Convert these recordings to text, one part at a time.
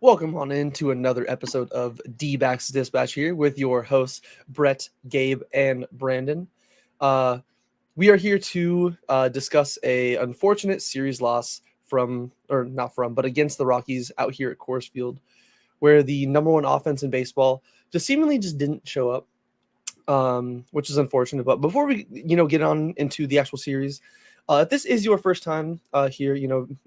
Welcome on into another episode of Dbacks Dispatch here with your hosts Brett, Gabe, and Brandon. Uh, we are here to discuss a unfortunate series loss but against the Rockies out here at Coors Field, where the number one offense in baseball just seemingly just didn't show up, which is unfortunate. But before we get on into the actual series, if this is your first time here,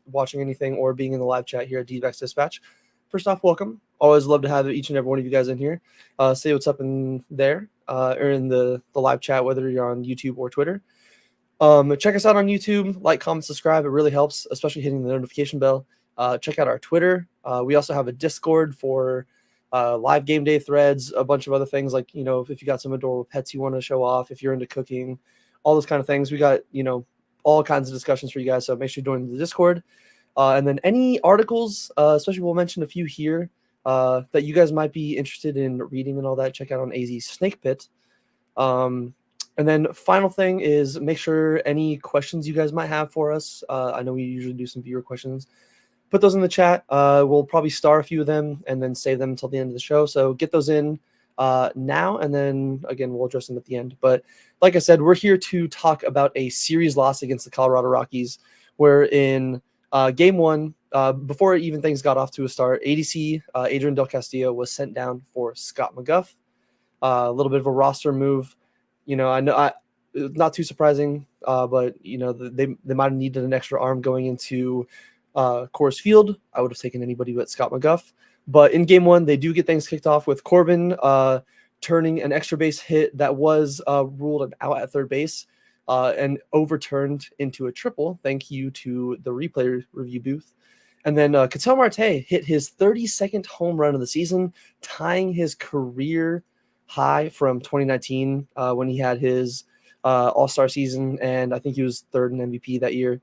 watching anything or being in the live chat here at Dbacks Dispatch. First off, welcome. Always love to have each and every one of you guys in here. Say what's up in there or in the live chat, whether you're on YouTube or Twitter. Check us out on YouTube. Like, comment, subscribe. It really helps, especially hitting the notification bell. Check out our Twitter. We also have a Discord for live game day threads, a bunch of other things like, if you got some adorable pets you want to show off, if you're into cooking, all those kind of things. We got, all kinds of discussions for you guys. So make sure you join the Discord. And then any articles, especially we'll mention a few here that you guys might be interested in reading and all that. Check out on AZ Snake Pit. And then final thing is make sure any questions you guys might have for us. I know we usually do some viewer questions. Put those in the chat. We'll probably star a few of them and then save them until the end of the show. So get those in now, and then again we'll address them at the end. But like I said, we're here to talk about a series loss against the Colorado Rockies, where in Game 1, before even things got off to a start, ADC Adrian Del Castillo was sent down for Scott McGough. A little bit of a roster move. I know not too surprising, but they might have needed an extra arm going into Coors Field. I would have taken anybody but Scott McGough. But in Game 1, they do get things kicked off with Corbin turning an extra base hit that was ruled an out at third base. And overturned into a triple, thank you to the replay review booth. And then Ketel Marte hit his 32nd home run of the season, tying his career high from 2019 when he had his All-Star season, and I think he was third in MVP that year.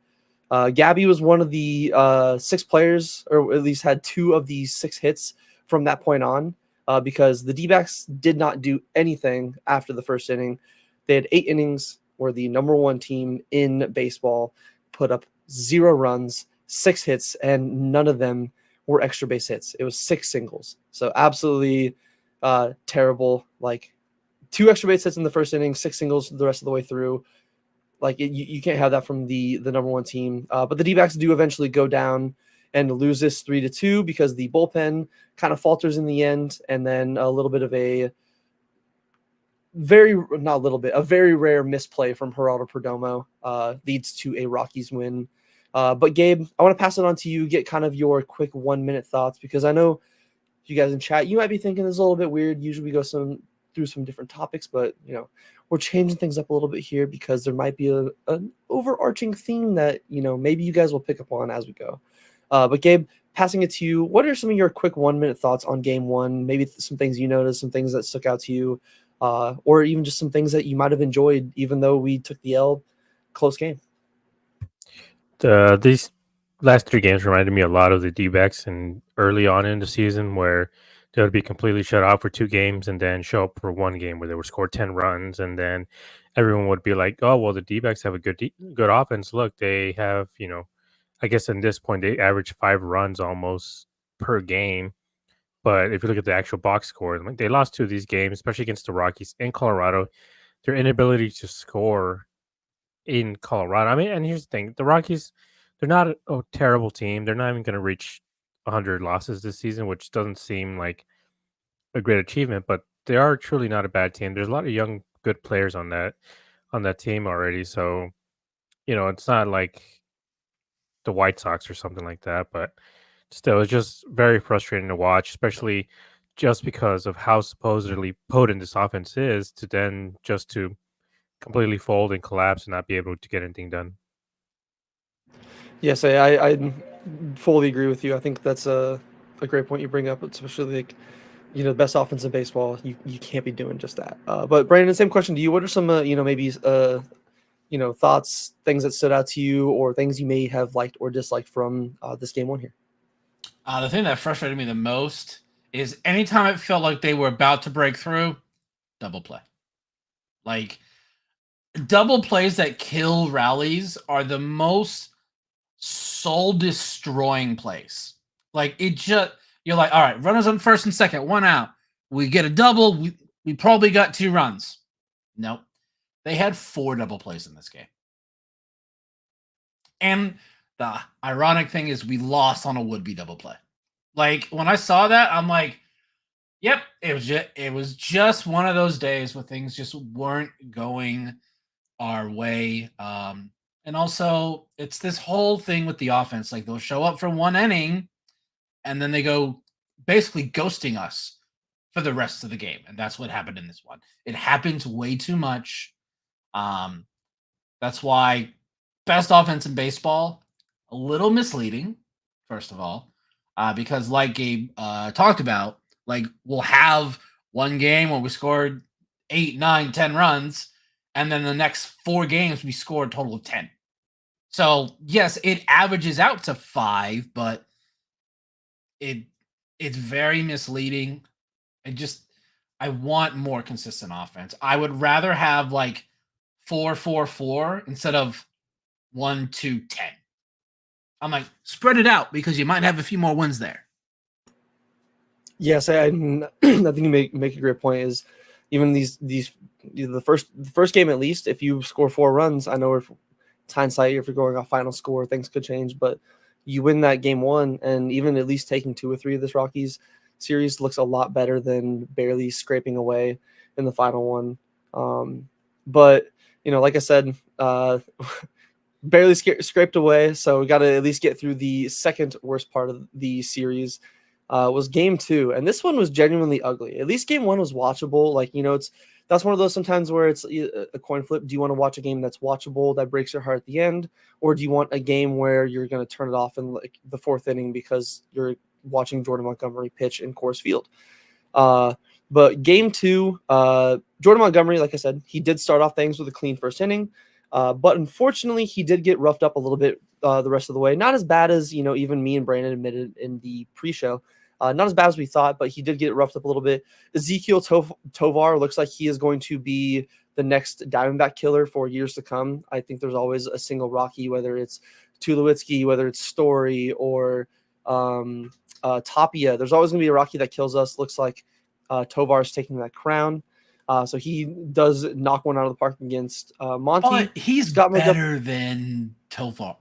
Gabby was one of the 6 players, or at least had 2 of the 6 hits from that point on, because the D-backs did not do anything after the first inning. They had 8 innings, were the number one team in baseball, put up 0 runs, 6 hits, and none of them were extra base hits. It was 6 singles. So absolutely terrible. Like 2 extra base hits in the first inning, 6 singles the rest of the way through. Like you can't have that from the number one team. But the D-backs do eventually go down and lose this 3-2 because the bullpen kind of falters in the end, and then a little bit of a very rare misplay from Geraldo Perdomo leads to a Rockies win. But Gabe, I want to pass it on to you, get kind of your quick 1-minute thoughts, because I know you guys in chat, you might be thinking this is a little bit weird. Usually we go through some different topics, but we're changing things up a little bit here because there might be an overarching theme that maybe you guys will pick up on as we go. But Gabe, passing it to you, what are some of your quick 1-minute thoughts on Game 1? Maybe some things you noticed, some things that stuck out to you, or even just some things that you might have enjoyed, even though we took the L. Close game. These last 3 games reminded me a lot of the D-backs and early on in the season, where they would be completely shut out for 2 games and then show up for 1 game where they would score 10 runs, and then everyone would be like, "Oh, well, the D-backs have a good offense. Look, they have, I guess at this point they average 5 runs almost per game." But if you look at the actual box score, like, they lost 2 of these games, especially against the Rockies in Colorado. Their inability to score in Colorado. I mean, and here's the thing: the Rockies, they're not a terrible team. They're not even going to reach 100 losses this season, which doesn't seem like a great achievement. But they are truly not a bad team. There's a lot of young, good players on that team already. So, it's not like the White Sox or something like that. But still, it's just very frustrating to watch, especially just because of how supposedly potent this offense is, to completely fold and collapse and not be able to get anything done. Yes, I fully agree with you. I think that's a great point you bring up, especially like the best offense in baseball. You can't be doing just that. But Brandon, same question to you. What are some maybe thoughts, things that stood out to you, or things you may have liked or disliked from this Game 1 here? The thing that frustrated me the most is anytime it felt like they were about to break through, double play. Like, double plays that kill rallies are the most soul-destroying plays. Like, You're like, all right, runners on first and second, 1 out. We get a double. We probably got 2 runs. Nope. They had 4 double plays in this game. And the ironic thing is we lost on a would-be double play. Like, when I saw that, I'm like, yep, it was just one of those days where things just weren't going our way. And also, it's this whole thing with the offense. Like, they'll show up for 1 inning, and then they go basically ghosting us for the rest of the game. And that's what happened in this one. It happens way too much. That's why best offense in baseball, a little misleading, first of all, because like Gabe talked about, like we'll have one game where we scored 8, 9, 10 runs, and then the next 4 games we score a total of 10. So yes, it averages out to 5, but it's very misleading. I want more consistent offense. I would rather have like 4-4-4 instead of 1-2-10. I'm like, spread it out because you might have a few more wins there. Yes, I think you make a great point. Is even the first game at least, if you score 4 runs, I know if hindsight, if you're going off final score, things could change, but you win that game 1, and even at least taking 2 or 3 of this Rockies series looks a lot better than barely scraping away in the final one. But like I said, barely scraped away, so we got to at least get through the second worst part of the series. Was game 2, and this one was genuinely ugly. At least game 1 was watchable. Like, that's one of those sometimes where it's a coin flip. Do you want to watch a game that's watchable, that breaks your heart at the end, or do you want a game where you're going to turn it off in like the 4th inning because you're watching Jordan Montgomery pitch in Coors Field? But game 2, Jordan Montgomery, like I said, he did start off things with a clean first inning, but unfortunately he did get roughed up a little bit the rest of the way. Not as bad as even me and Brandon admitted in the pre-show. Not as bad as we thought, but he did get roughed up a little bit. Ezekiel Tovar looks like he is going to be the next Diamondback killer for years to come. I think there's always a single Rocky, whether it's Tulowitzki, whether it's Story, or Tapia. There's always going to be a Rocky that kills us. Looks like Tovar is taking that crown. So he does knock one out of the park against Monty. But he's better than Tovar.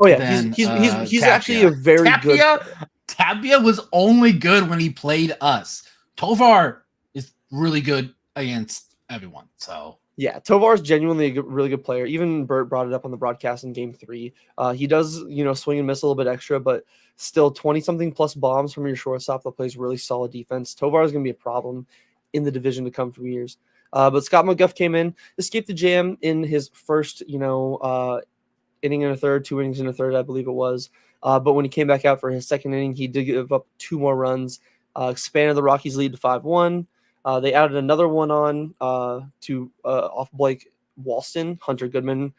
He's actually a very good. Tapia was only good when he played us. Tovar is really good against everyone. So yeah, Tovar is genuinely a really good player. Even Bert brought it up on the broadcast in game 3. He does, swing and miss a little bit extra, but still 20-something plus bombs from your shortstop that plays really solid defense. Tovar is going to be a problem in the division to come for years. But Scott McGuff came in, escaped the jam in his first, inning and a third, 2 innings and a third, I believe it was. But when he came back out for his second inning, he did give up 2 more runs, expanded the Rockies' lead to 5-1. They added another one on to off Blake Walston, Hunter Goodman,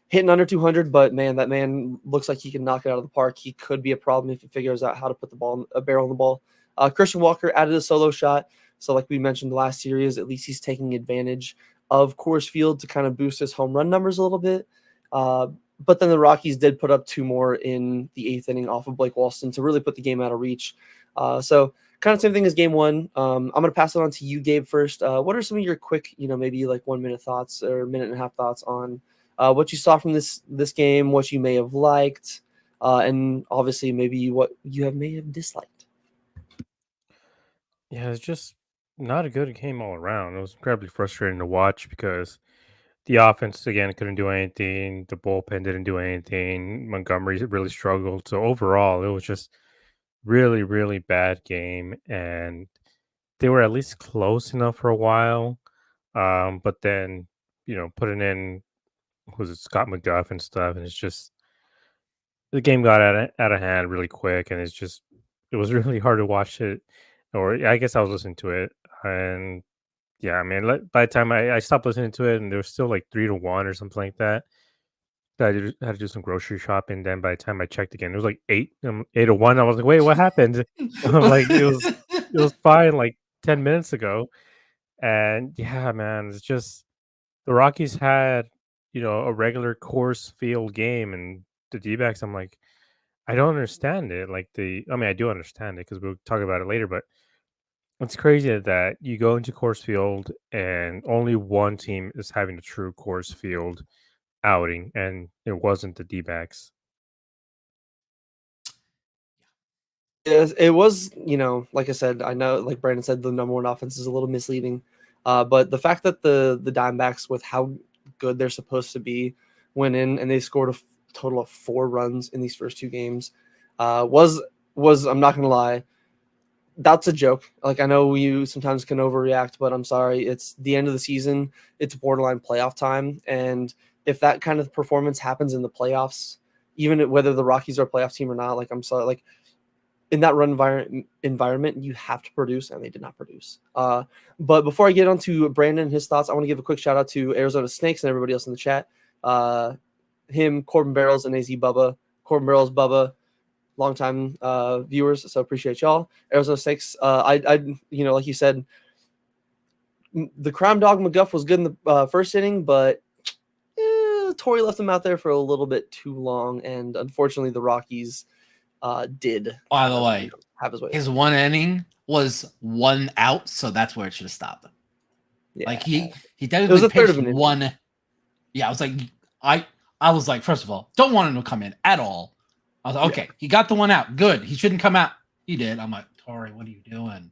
hitting under 200. But man, that man looks like he can knock it out of the park. He could be a problem if he figures out how to put a barrel on the ball. Christian Walker added a solo shot. So like we mentioned last series, at least he's taking advantage of Coors Field to kind of boost his home run numbers a little bit. But then the Rockies did put up 2 more in the 8th inning off of Blake Walston to really put the game out of reach. So kind of same thing as game 1. I'm going to pass it on to you, Gabe, first. What are some of your quick, maybe like 1 minute thoughts or minute and a half thoughts on what you saw from this game, what you may have liked, and obviously maybe what you may have disliked? Yeah, it's just not a good game all around. It was incredibly frustrating to watch because the offense, again, couldn't do anything. The bullpen didn't do anything. Montgomery really struggled. So overall, it was just really, really bad game. And they were at least close enough for a while. But then, putting in, was it Scott McDuff and stuff, and it's just, the game got out of hand really quick, and it was really hard to watch it. Or I guess I was listening to it, and yeah, I mean, by the time I stopped listening to it, and there was still like 3-1 or something like that. I had to do some grocery shopping. Then by the time I checked again, it was like 8-1. I was like, wait, what happened? I'm like, it was fine like 10 minutes ago. And yeah, man, it's just the Rockies had, a regular Coors Field game, and the D-backs, I'm like, I don't understand it. I mean, I do understand it because we'll talk about it later, but it's crazy that you go into Coors Field and only one team is having a true Coors Field outing, and it wasn't the D-backs. Yes, it was, like I said, I know, like Brandon said, the number one offense is a little misleading. But the fact that the Diamondbacks, with how good they're supposed to be, went in and they scored a total of 4 runs in these first 2 games, was I'm not gonna lie, that's a joke. Like, I know you sometimes can overreact, but I'm sorry. It's the end of the season. It's borderline playoff time, and if that kind of performance happens in the playoffs, even whether the Rockies are a playoff team or not, like, I'm sorry, like, in that run environment, you have to produce, and they did not produce. But before I get on to Brandon and his thoughts, I want to give a quick shout out to Arizona Snakes and everybody else in the chat. Him, Corbin Barrels, and AZ Bubba. Corbin Barrels, Bubba, longtime viewers, so appreciate y'all. Arizona Snakes, I like you said, the Crown Dog McGuff was good in the first inning, but Torrey left him out there for a little bit too long, and unfortunately, the Rockies did. By the way, have his way. His one inning was 1 out, so that's where it should have stopped him. Yeah. Like he It was technically a third of pitched an one. inning. Yeah, I was like, I was like, first of all, don't want him to come in at all. I was like, okay, he got the 1 out. Good. He shouldn't come out. He did. I'm like, Torrey, what are you doing?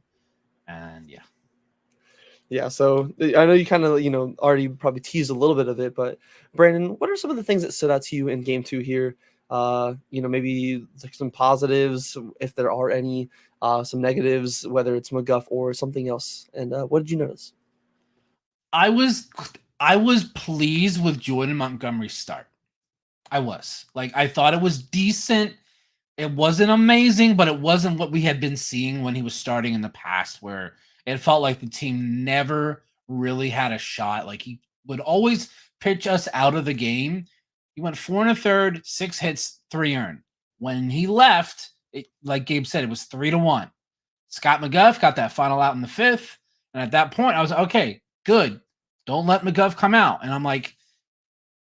And yeah. Yeah, so I know you kind of, already probably teased a little bit of it, but Brandon, what are some of the things that stood out to you in game 2 here? Maybe like some positives, if there are any, some negatives, whether it's McGuff or something else. And what did you notice? I was pleased with Jordan Montgomery's start. I was. Like, I thought it was decent. It wasn't amazing, but it wasn't what we had been seeing when he was starting in the past, where it felt like the team never really had a shot. Like, he would always pitch us out of the game. He went 4 1/3, 6 hits, 3 earned. When he left, like Gabe said, it was 3-1. Scott McGuff got that final out in the 5th. And at that point, I was okay, good. Don't let McGuff come out. And I'm like,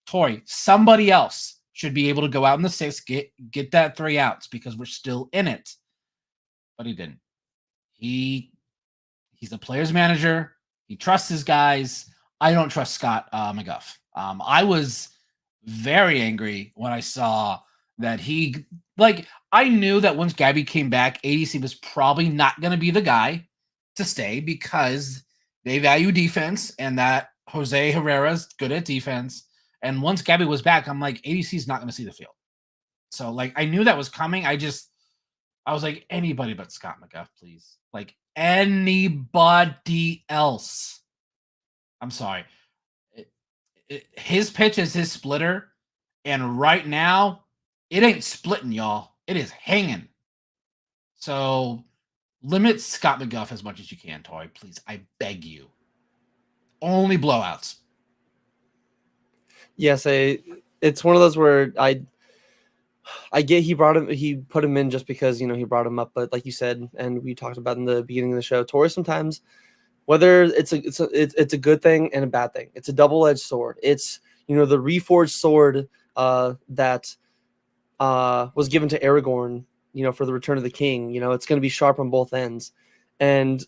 Torrey, somebody else should be able to go out in the 6th, get that 3 outs because we're still in it. But he didn't. He's a player's manager. He trusts his guys. I don't trust Scott McGuff. I was very angry when I saw that I knew that once Gabby came back, ADC was probably not going to be the guy to stay because they value defense and that Jose Herrera's good at defense. And once Gabby was back, I'm like, ADC is not going to see the field. So, like, I knew that was coming. I was like, anybody but Scott McGuff, please. Like, anybody else. I'm sorry. His pitch is his splitter. And right now, it ain't splitting, y'all. It is hanging. So, limit Scott McGuff as much as you can, Torrey. Please, I beg you. Only blowouts. Yes, it's one of those where I get he put him in just because he brought him up, but like you said, and we talked about in the beginning of the show, Torrey sometimes, whether it's a good thing and a bad thing, it's a double-edged sword. It's the reforged sword that was given to Aragorn, for the Return of the King. It's going to be sharp on both ends, and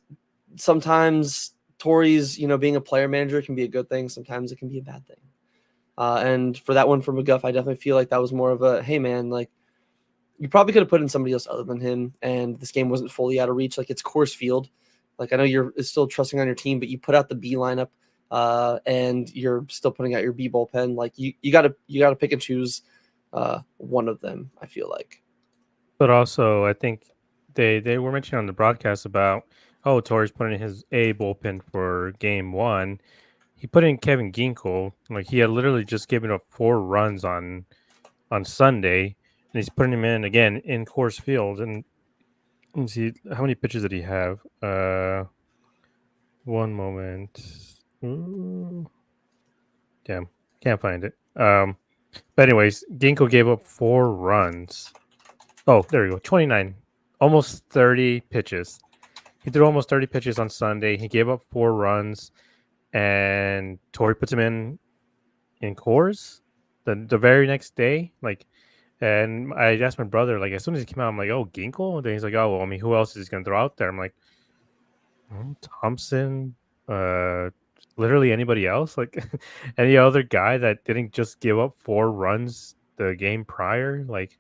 sometimes Torrey's being a player manager can be a good thing. Sometimes it can be a bad thing. And for that one for McGuff, I definitely feel like that was more of a, hey man, like you probably could have put in somebody else other than him, and this game wasn't fully out of reach. Like, it's Coors Field. Like, I know you're still trusting on your team, but you put out the B lineup, and you're still putting out your B bullpen. Like, you gotta pick and choose one of them, I feel like. But also, I think they were mentioning on the broadcast about, Torrey's putting in his A bullpen for game 1. He put in Kevin Ginkel. Like, he had literally just given up 4 runs on Sunday, and he's putting him in again in Coors Field. And let's see, how many pitches did he have? One moment. Ooh. Damn, can't find it. But anyways, Ginkel gave up 4 runs. Oh, there we go. 29, almost 30 pitches. He threw almost 30 pitches on Sunday. He gave up 4 runs. And Torrey puts him in Coors the very next day. Like, And I asked my brother, like, as soon as he came out, I'm like, oh, Ginkle? And then he's like, oh, well, I mean, who else is he going to throw out there? I'm like, Thompson, uh, literally anybody else? Like, any other guy that didn't just give up 4 runs the game prior? Like,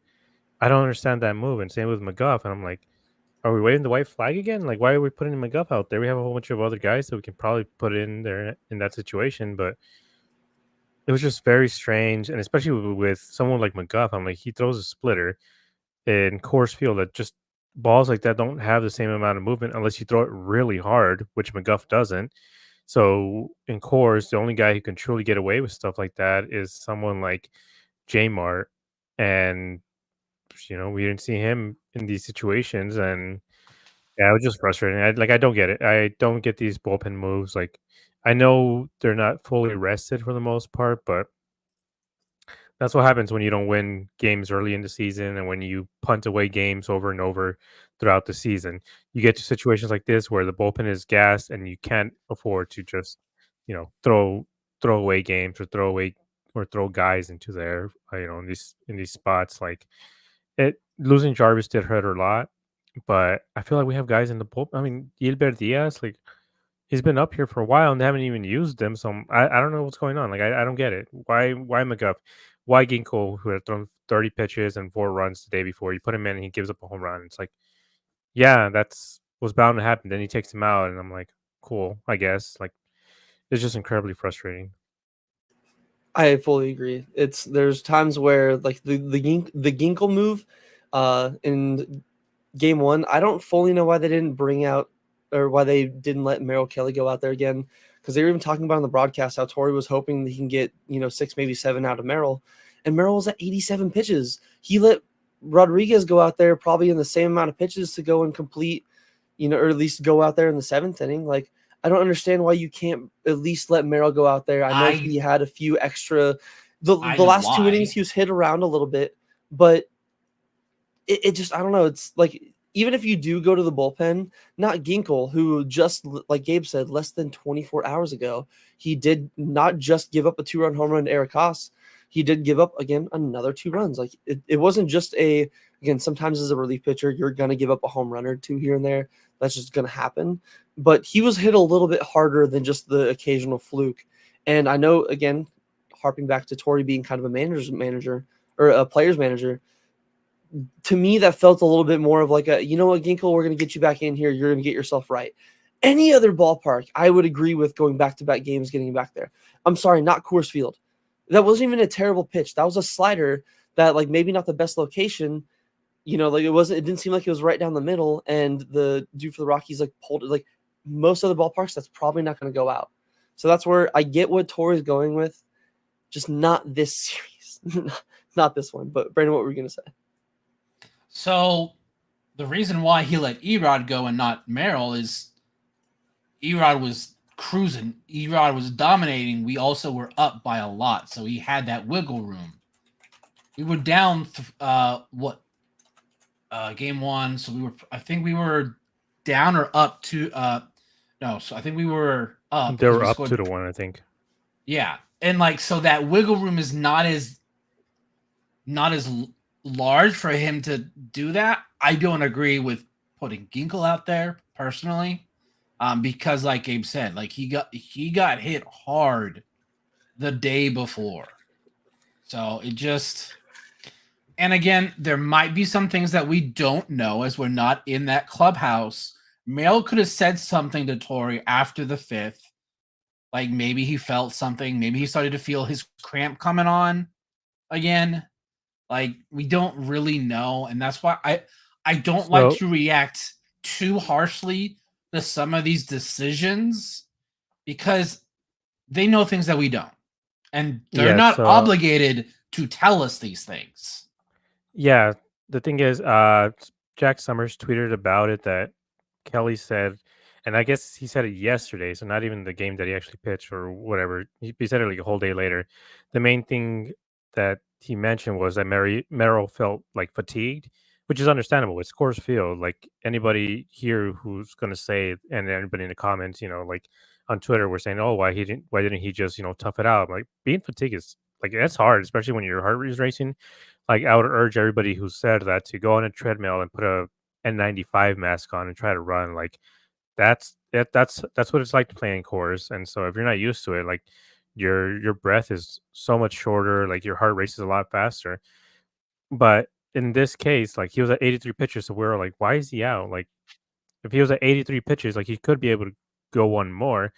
I don't understand that move. And same with McGuff. And I'm like, are we waiting the white flag again? Like, why are we putting McGuff out there? We have a whole bunch of other guys that we can probably put in there in that situation. But it was just very strange. And especially with someone like McGuff, I'm like, he throws a splitter in course field that just balls like that don't have the same amount of movement unless you throw it really hard, which McGuff doesn't. So in course, the only guy who can truly get away with stuff like that is someone like J Mart. And we didn't see him in these situations, and yeah, it was just frustrating. I don't get it. I don't get these bullpen moves. Like, I know they're not fully rested for the most part, but that's what happens when you don't win games early in the season and when you punt away games over and over throughout the season. You get to situations like this where the bullpen is gassed and you can't afford to just, throw away games or throw guys into there, in these spots. Like, losing Jarvis did hurt a lot, but I feel like we have guys in the bullpen. I mean, Gilbert Diaz, like, he's been up here for a while and they haven't even used him. So I don't know what's going on. Like, I don't get it. Why McGuff? Why Ginkle, who had thrown 30 pitches and 4 runs the day before, you put him in and he gives up a home run? It's like, yeah, that's was bound to happen. Then he takes him out, and I'm like, cool, I guess. Like, it's just incredibly frustrating. I fully agree. There's times where like the Ginkle move, in game one, I don't fully know why they didn't bring out or why they didn't let Merrill Kelly go out there again, because they were even talking about on the broadcast how Torrey was hoping that he can get 6 maybe 7 out of Merrill, and Merrill was at 87 pitches. He let Rodriguez go out there probably in the same amount of pitches to go and complete, or at least go out there in the 7th inning. Like, I don't understand why you can't at least let Merrill go out there. I know he had a few extra. The last 2 innings, he was hit around a little bit, but it just, I don't know. It's like, even if you do go to the bullpen, not Ginkle, who just, like Gabe said, less than 24 hours ago, he did not just give up a 2-run home run to Eric Haas. He did give up, again, another 2 runs. Like, it wasn't just again, sometimes as a relief pitcher, you're going to give up a home run or 2 here and there. That's just going to happen. But he was hit a little bit harder than just the occasional fluke. And I know, again, harping back to Torrey being kind of a manager's manager or a player's manager, to me, that felt a little bit more of like you know what, Ginkle, we're going to get you back in here. You're going to get yourself right. Any other ballpark, I would agree with going back-to-back games, getting you back there. I'm sorry, not Coors Field. That wasn't even a terrible pitch. That was a slider that, like, maybe not the best location. Like, it didn't seem like it was right down the middle, and the dude for the Rockies, like, pulled it. Like, most of the ballparks, that's probably not going to go out. So that's where I get what Torrey's going with, just not this series. Not this one. But, Brandon, what were you going to say? So the reason why he let Erod go and not Merrill is Erod was cruising. Erod was dominating. We also were up by a lot, so he had that wiggle room. We were down game one, so I think we were down or up to no, so I think we were up. They were up 2-1, I think. Yeah. And like, so that wiggle room is not as large for him to do that. I don't agree with putting Ginkle out there personally, because like Gabe said, like he got hit hard the day before. So it just, and again, there might be some things that we don't know as we're not in that clubhouse. Merrill could have said something to Torrey after the 5th. Like, maybe he felt something. Maybe he started to feel his cramp coming on again. Like, we don't really know, and that's why I don't like to react too harshly to some of these decisions, because they know things that we don't, and they're not obligated to tell us these things. Yeah, the thing is, Jack Summers tweeted about it that Kelly said, and I guess he said it yesterday, so not even the game that he actually pitched or whatever. He said it like a whole day later. The main thing that he mentioned was that Merrill felt like fatigued, which is understandable. It's Coors Field. Like, anybody here who's going to say, and anybody in the comments, like on Twitter, we're saying, oh, why didn't he just, tough it out? Like, being fatigued is like, that's hard, especially when your heart is racing. Like, I would urge everybody who said that to go on a treadmill and put a N95 mask on and try to run. Like, that's what it's like to play in cores. And so if you're not used to it, like your breath is so much shorter, like your heart races a lot faster. But in this case, like he was at 83 pitches, so we were like, why is he out? Like if he was at 83 pitches, like he could be able to go one more.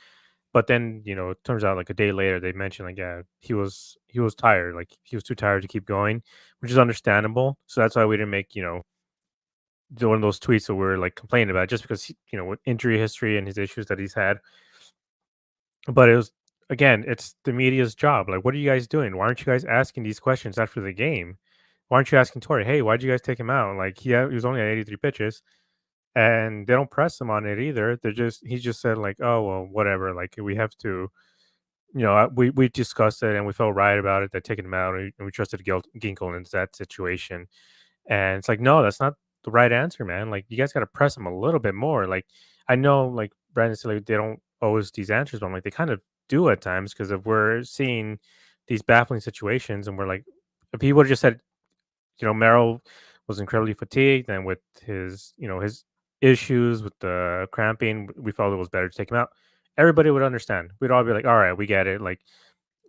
But then, it turns out like a day later they mentioned like, yeah, he was tired, like he was too tired to keep going, which is understandable. So that's why we didn't make, one of those tweets that we're like complaining about, just because with injury history and his issues that he's had. But it was, again, it's the media's job. Like, what are you guys doing? Why aren't you guys asking these questions after the game? Why aren't you asking Torrey, hey, why'd you guys take him out? Like, he was only at 83 pitches, and they don't press him on it either. He just said like, oh well, whatever. Like, we have to, we discussed it and we felt right about it, that taking him out, and we trusted Ginkel in that situation. And it's like, no, that's not the right answer, man. Like, you guys got to press him a little bit more. Like, I know, like Brandon said, like, they don't owe us these answers, but I'm like, they kind of do at times, because if we're seeing these baffling situations, and we're like, if he would have just said, Merrill was incredibly fatigued, and with his issues with the cramping, we felt it was better to take him out. Everybody would understand. We'd all be like, all right, we get it. Like,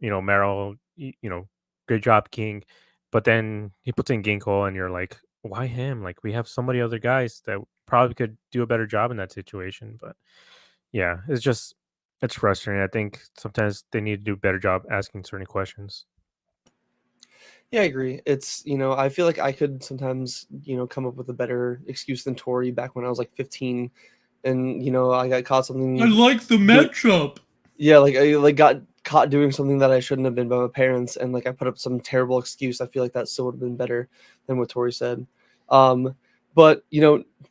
Merrill, great job, King. But then he puts in Ginkle, and you're like, why him? Like, we have so many other guys that probably could do a better job in that situation. But yeah, it's frustrating. I think sometimes they need to do a better job asking certain questions. Yeah, I agree. It's, I feel like I could sometimes, come up with a better excuse than Tori back when I was like 15, and I got caught something. I like the matchup. Yeah, like I got caught doing something that I shouldn't have been by my parents, and like I put up some terrible excuse. I feel like that still would have been better than what Tori said. But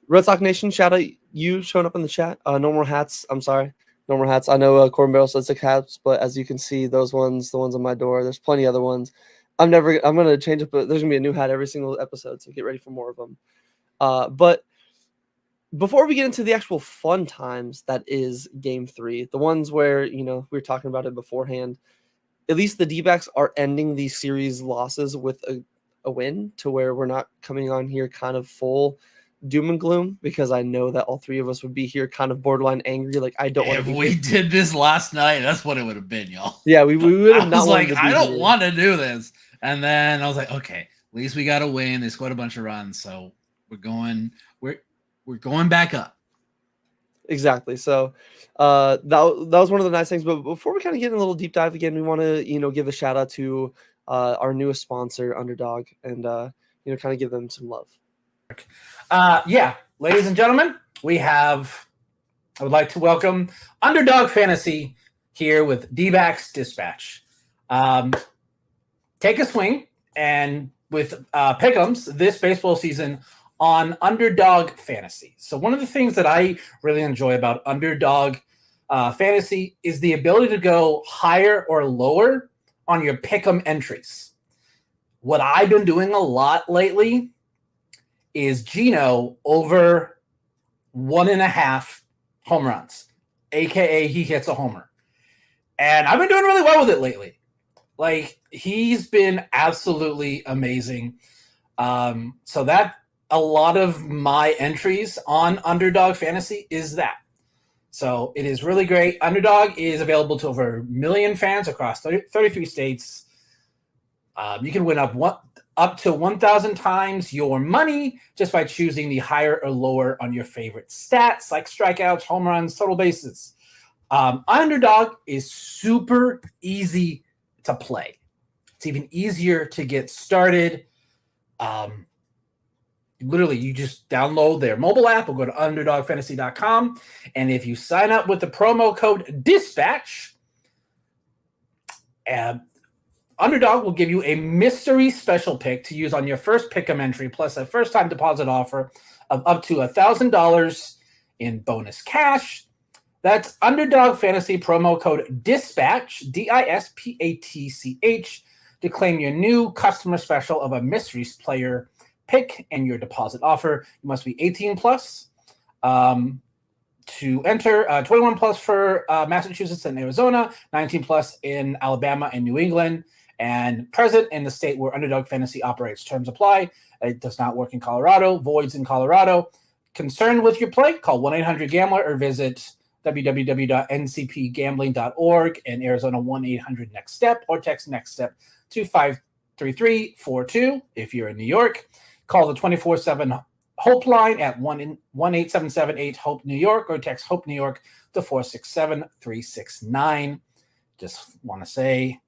Red Sox Nation, shout out you showing up in the chat. No more hats. I'm sorry, no more hats. I know Corn Barrel said 6 hats, but as you can see, the ones on my door. There's plenty other ones. I'm gonna change up. There's gonna be a new hat every single episode, so get ready for more of them. But before we get into the actual fun times, that is Game 3, the ones where we were talking about it beforehand. At least the D-backs are ending these series losses with a win, to where we're not coming on here kind of full doom and gloom, because I know that all three of us would be here kind of borderline angry. Like, I don't want to. If we did this last night, that's what it would have been, y'all. Yeah, we would have I not. was like, I don't here. want to do this, and then I was like, okay, at least we got a win. They scored a bunch of runs, so we're going back up. Exactly. So that was one of the nice things. But before we kind of get in a little deep dive again, we want to give a shout out to our newest sponsor, Underdog, and kind of give them some love. Yeah, ladies and gentlemen, I would like to welcome Underdog Fantasy here with Dbacks Dispatch. Take a swing and with pick'ems this baseball season on Underdog Fantasy. So one of the things that I really enjoy about Underdog Fantasy is the ability to go higher or lower on your pick'em entries. What I've been doing a lot lately is Gino over 1.5 home runs, aka he hits a homer. And I've been doing really well with it lately. Like, he's been absolutely amazing. So that a lot of my entries on Underdog Fantasy is that. So it is really great. Underdog is available to over 1 million fans across 33 states. You can win up to 1,000 times your money just by choosing the higher or lower on your favorite stats, like strikeouts, home runs, total bases. Underdog is super easy to play. It's even easier to get started. Literally, you just download their mobile app or go to underdogfantasy.com. And if you sign up with the promo code DISPATCH, Underdog will give you a mystery special pick to use on your first pick'em entry, plus a first-time deposit offer of up to $1,000 in bonus cash. That's Underdog Fantasy promo code DISPATCH, DISPATCH, to claim your new customer special of a mystery player pick and your deposit offer. You must be 18 plus to enter, 21 plus for Massachusetts and Arizona, 19 plus in Alabama and New England, and present in the state where Underdog Fantasy operates. Terms apply. It does not work in Colorado. Voids in Colorado. Concerned with your play? Call 1-800-GAMBLER or visit www.ncpgambling.org. In Arizona, 1-800-NEXT-STEP or text NEXT STEP to 53342. If you're in New York, call the 24/7 Hope line at 1-877-8-HOPE New York or text HOPE New York to 467-369. Just want to say,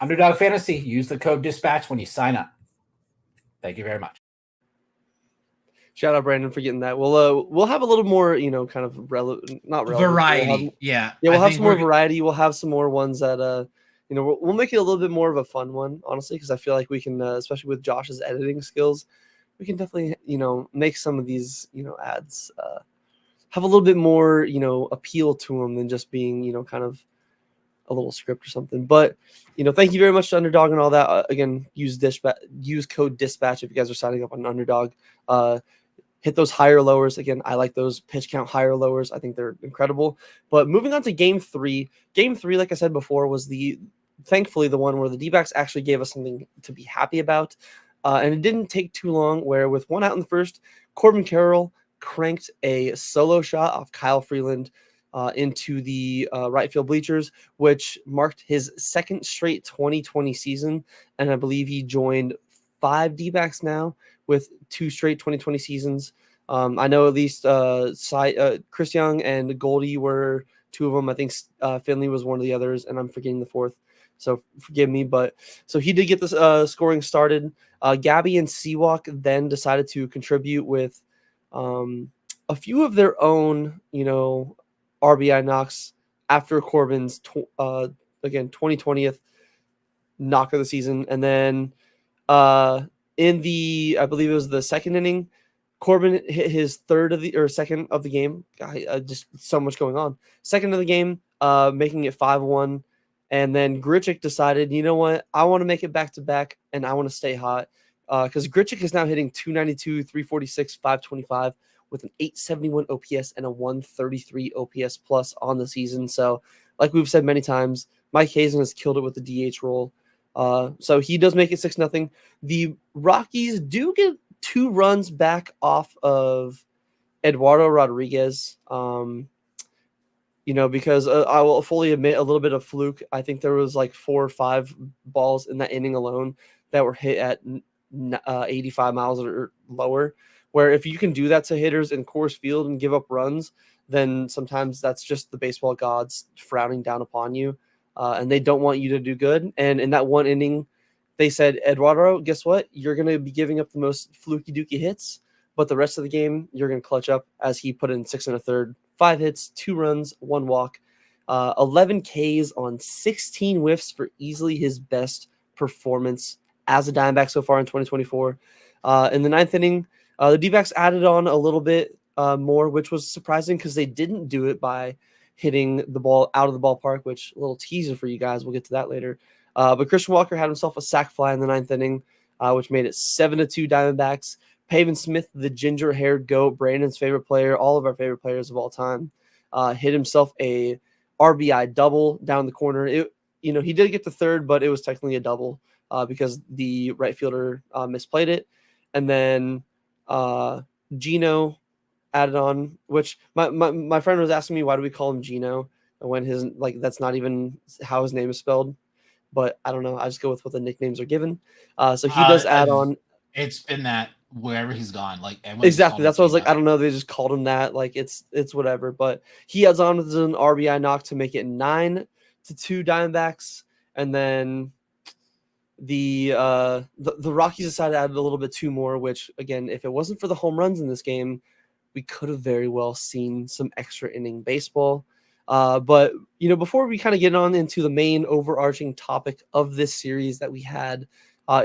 Underdog Fantasy, use the code DISPATCH when you sign up. Thank you very much. Shout out Brandon for getting that. We'll have a little more, kind of not relevant variety. We'll have some more variety. We'll have some more ones that we'll make it a little bit more of a fun one, honestly, because I feel like we can, especially with Josh's editing skills, we can definitely make some of these ads have a little bit more appeal to them than just being kind of a little script or something. But thank you very much to Underdog and all that. Again, use code DISPATCH if you guys are signing up on Underdog. Hit those higher lowers. Again, I like those pitch count higher lowers. I think they're incredible. But moving on to game three, like I said before, was thankfully the one where the D-backs actually gave us something to be happy about. And it didn't take too long, where with one out in the first, Corbin Carroll cranked a solo shot off Kyle Freeland into the right field bleachers, which marked his second straight 2020 season. And I believe he joined 5 D-backs now with 2 straight 2020 seasons. I know at least Chris Young and Goldie were 2 of them. I think Finley was one of the others, and I'm forgetting the 4th. So forgive me. But so he did get this scoring started. Gabby and Seawalk then decided to contribute with a few of their own, RBI knocks after Corbin's 2020th knock of the season. And then in I believe it was the second inning, Corbin hit his second of the game. Just so much going on. Second of the game, making it 5-1. And then Grichuk decided, you know what? I want to make it back-to-back, and I want to stay hot. Because Grichuk is now hitting 292, 346, 525 with an 871 OPS and a 133 OPS plus on the season. So, like we've said many times, Mike Hazen has killed it with the DH role. So he does make it 6-0. The Rockies do get 2 runs back off of Eduardo Rodriguez. Because I will fully admit a little bit of fluke. I think there was like 4 or 5 balls in that inning alone that were hit at 85 miles or lower, where if you can do that to hitters in Coors Field and give up runs, then sometimes that's just the baseball gods frowning down upon you. And they don't want you to do good. And in that one inning, they said, Eduardo, guess what? You're going to be giving up the most fluky dookie hits, but the rest of the game, you're going to clutch up, as he put in 6 1/3, 5 hits, 2 runs, 1 walk, 11 Ks on 16 whiffs for easily his best performance as a Diamondback so far in 2024. In the 9th inning, the D-backs added on a little bit more, which was surprising because they didn't do it by hitting the ball out of the ballpark, which a little teaser for you guys. We'll get to that later. But Christian Walker had himself a sac fly in the 9th inning, which made it 7-2 Diamondbacks. Pavin Smith, the ginger-haired goat, Brandon's favorite player, all of our favorite players of all time, hit himself a RBI double down the corner. He did get the third, but it was technically a double because the right fielder misplayed it. And then Gino added on, which my friend was asking me, why do we call him Gino when that's not even how his name is spelled. But I don't know. I just go with what the nicknames are given. So he does add on. It's been that wherever he's gone. Exactly. That's what I was like. I don't know. They just called him that. It's whatever. But he adds on with an RBI knock to make it 9-2 Diamondbacks. And then the Rockies decided to add a little bit 2 more, which, again, if it wasn't for the home runs in this game, we could have very well seen some extra inning baseball. But, before we kind of get on into the main overarching topic of this series that we had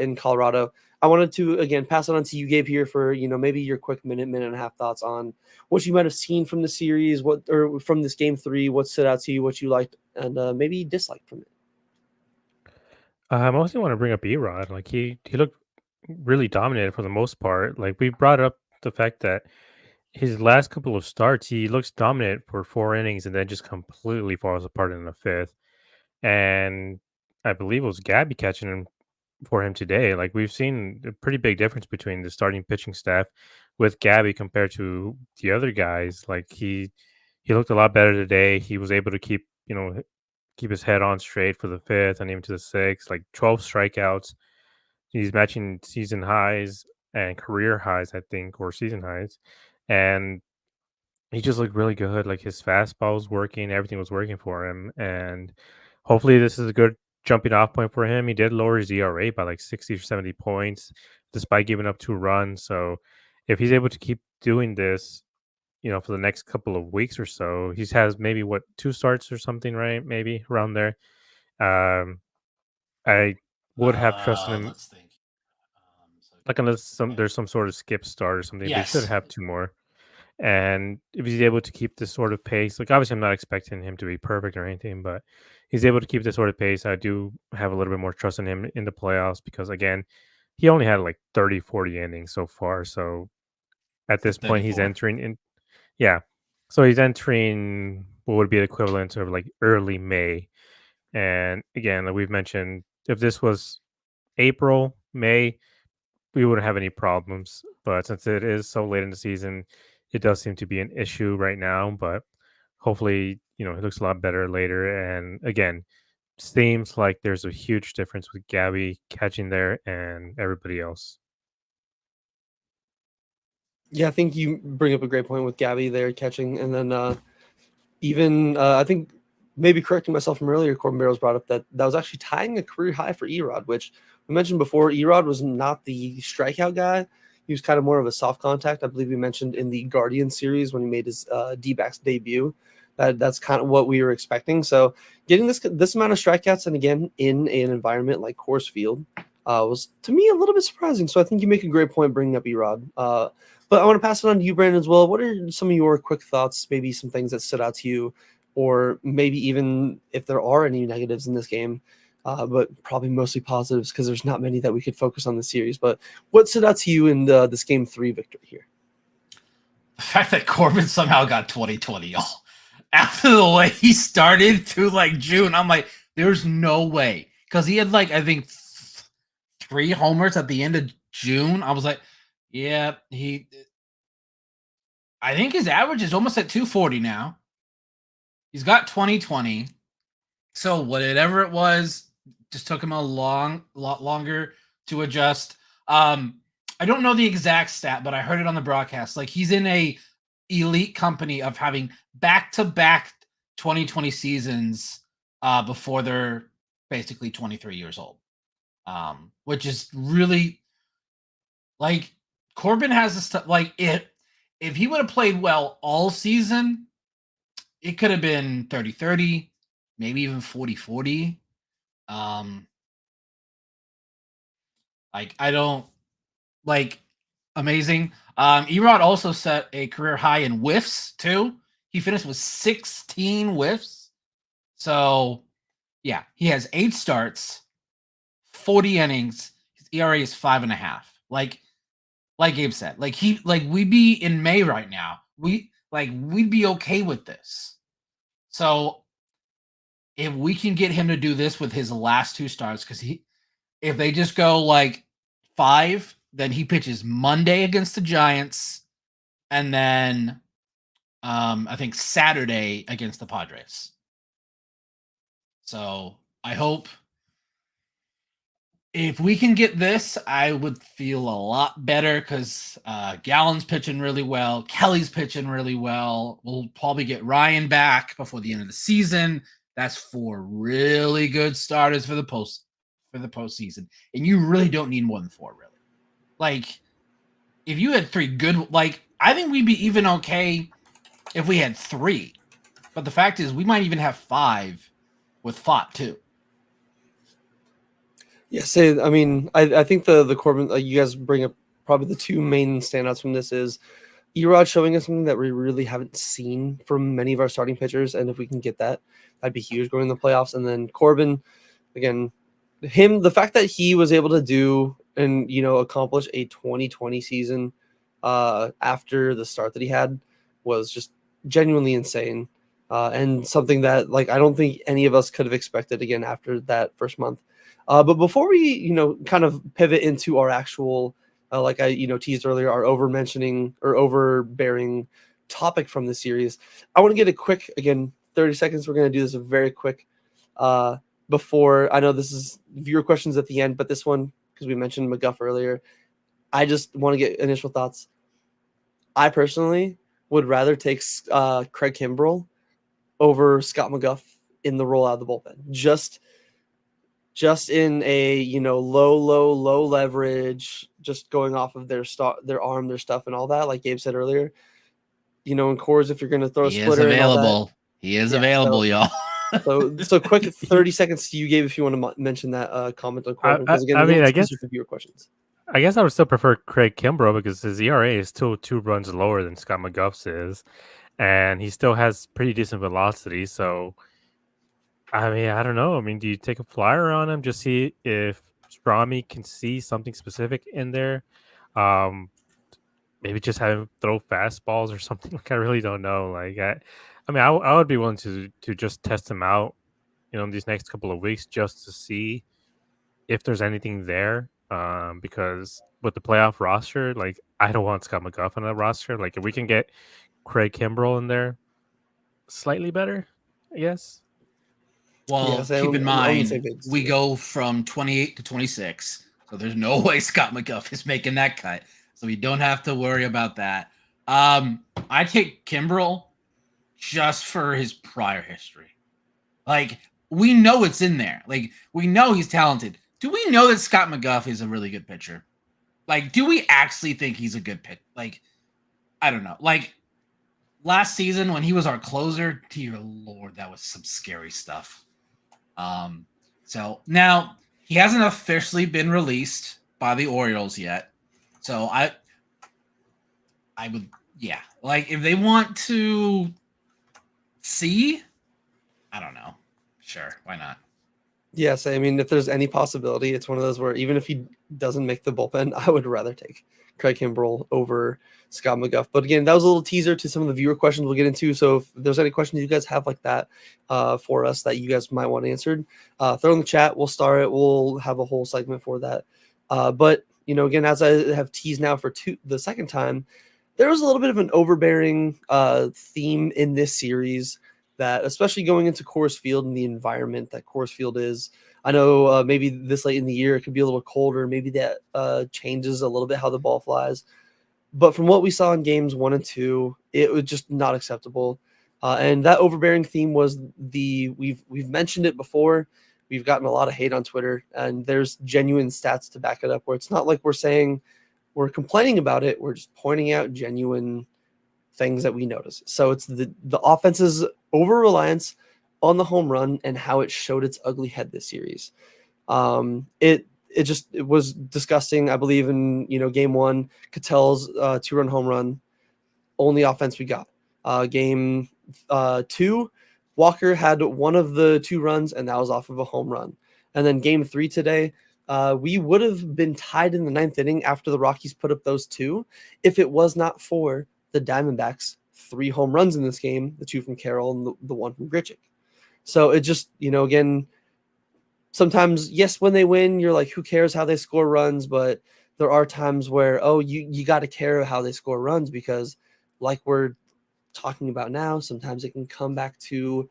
in Colorado, I wanted to, again, pass it on to you, Gabe, here for, maybe your quick minute and a half thoughts on what you might have seen from the series, or from this game 3, what stood out to you, what you liked, and maybe disliked from it. I mostly want to bring up Erod. He looked really dominated for the most part. We brought up the fact that his last couple of starts, he looks dominant for 4 innings and then just completely falls apart in the 5th. And I believe it was Gabby catching him for him today. Like we've seen a pretty big difference between the starting pitching staff with Gabby compared to the other guys. Like he looked a lot better today. He was able to keep his head on straight for the fifth and even to the sixth. Like 12 strikeouts. He's matching season highs and career highs, I think, or season highs. And he just looked really good. Like his fastball was working, everything was working for him. And hopefully this is a good jumping off point for him. He did lower his ERA by like 60 or 70 points despite giving up 2 runs. So if he's able to keep doing this, for the next couple of weeks or so, he has maybe 2 starts or something, right? Maybe around there. Um, I would have trusted him. Let's think. Like unless there's some sort of skip start or something, they should Yes. have 2 more. And if he's able to keep this sort of pace, like obviously I'm not expecting him to be perfect or anything, but he's able to keep this sort of pace. I do have a little bit more trust in him in the playoffs because again, he only had like 30, 40 innings so far. So at this point, he's 34. entering in, yeah. So he's entering what would be the equivalent of like early May. And again, like we've mentioned, if this was April, May, we wouldn't have any problems. But since it is so late in the season, it does seem to be an issue right now. But hopefully, it looks a lot better later. And again, seems like there's a huge difference with Gabby catching there and everybody else. Yeah, I think you bring up a great point with Gabby there catching, and then even I think maybe correcting myself from earlier, Corbin Barrows brought up that was actually tying a career high for Erod, which we mentioned before. Erod was not the strikeout guy. He was kind of more of a soft contact. I believe we mentioned in the Guardian series when he made his Dbacks debut. That's kind of what we were expecting. So getting this amount of strikeouts, and again in an environment like Coors Field, was to me a little bit surprising. So I think you make a great point bringing up Erod. But I want to pass it on to you, Brandon, as well. What are some of your quick thoughts, maybe some things that stood out to you, or maybe even if there are any negatives in this game, but probably mostly positives because there's not many that we could focus on this series. But what stood out to you in this Game 3 victory here? The fact that Corbin somehow got 2020, y'all. After the way he started through like June, I'm like, there's no way. Because he had like, I think, 3 homers at the end of June. I was like, yeah, I think his average is almost at 240 now. He's got 2020. So whatever it was, just took him a lot longer to adjust. I don't know the exact stat, but I heard it on the broadcast. Like he's in a elite company of having back-to-back 2020 seasons before they're basically 23 years old, which is really like Corbin has this stuff. Like if he would have played well all season, it could have been 30-30, maybe even 40-40. Like I don't like amazing. Erod also set a career high in whiffs too. He finished with 16 whiffs. So yeah, he has 8 starts, 40 innings. His ERA is 5.5. Like Gabe said, we'd be in May right now. We'd be okay with this. So if we can get him to do this with his last 2 starts, because if they just go like 5, then he pitches Monday against the Giants, and then I think Saturday against the Padres. So I hope if we can get this, I would feel a lot better because Gallen's pitching really well. Kelly's pitching really well. We'll probably get Ryan back before the end of the season. That's 4 really good starters for the postseason. And you really don't need more than 4, really. Like, if you had 3 good, like, I think we'd be even okay if we had 3. But the fact is, we might even have 5 with Fott, too. Yes, I mean, I think the Corbin, you guys bring up probably the 2 main standouts from this is Erod showing us something that we really haven't seen from many of our starting pitchers, and if we can get that, that'd be huge going in the playoffs. And then Corbin, again, the fact that he was able to do and accomplish a 2020 season after the start that he had was just genuinely insane. and something that like I don't think any of us could have expected again after that first month. But before we kind of pivot into our actual like I teased earlier, our overbearing topic from the series, I want to get a quick 30 seconds. We're going to do this very quick. Before I know this is viewer questions at the end, but this one because we mentioned McGuff earlier, I just want to get initial thoughts. I personally would rather take Craig Kimbrell over Scott McGuff in the roll out of the bullpen. Just in a low leverage, just going off of their arm, their stuff, and all that. Like Gabe said earlier, in Coors, if you're going to throw a splitter and all that, he is available, y'all. so quick 30 seconds to you, Gabe, if you want to mention that comment on Corbin, because again, I guess for viewer questions. I guess I would still prefer Craig Kimbrell because his ERA is still 2 runs lower than Scott McGuff's is, and he still has pretty decent velocity. So, I mean, I don't know. I mean, do you take a flyer on him, just see if Strami can see something specific in there? Maybe just have him throw fastballs or something. Like I really don't know. Like I would be willing to just test him out, in these next couple of weeks just to see if there's anything there. Because with the playoff roster, like I don't want Scott McGuff on that roster. Like if we can get Craig Kimbrell in there, slightly better, I guess. Well, keep in mind, we go from 28 to 26, so there's no way Scott McGuff is making that cut. So we don't have to worry about that. I take Kimbrell just for his prior history. Like, we know it's in there. Like, we know he's talented. Do we know that Scott McGuff is a really good pitcher? Like, do we actually think he's a good pitcher? Like, I don't know. Like, last season when he was our closer, dear Lord, that was some scary stuff. So now he hasn't officially been released by the Orioles yet. So I would, yeah. Like, if they want to see, I don't know. Sure, why not? Yes, I mean, if there's any possibility, it's one of those where even if he doesn't make the bullpen, I would rather take Craig Kimbrell over Scott McGuff. But again, that was a little teaser to some of the viewer questions we'll get into. So if there's any questions you guys have like that for us that you guys might want answered, throw in the chat. We'll start it. We'll have a whole segment for that. But, again, as I have teased now for the second time, there was a little bit of an overbearing theme in this series that, especially going into Coors Field and the environment that Coors Field is. I know maybe this late in the year it could be a little colder. Maybe that changes a little bit how the ball flies. But from what we saw in games 1 and 2, it was just not acceptable. And that overbearing theme was we've mentioned it before. We've gotten a lot of hate on Twitter, and there's genuine stats to back it up, where it's not like we're saying we're complaining about it. We're just pointing out genuine things that we notice. So it's the offense's over-reliance on the home run and how it showed its ugly head this series. It was disgusting. I believe in game 1, Cattell's 2-run home run, only offense we got. Game 2, Walker had one of the 2 runs, and that was off of a home run. And then game 3 today, we would have been tied in the 9th inning after the Rockies put up those 2 if it was not for the Diamondbacks' 3 home runs in this game, the 2 from Carroll and the 1 from Grichuk. So it just, again, sometimes, yes, when they win, you're like, who cares how they score runs? But there are times where, you got to care how they score runs, because like we're talking about now, sometimes it can come back to,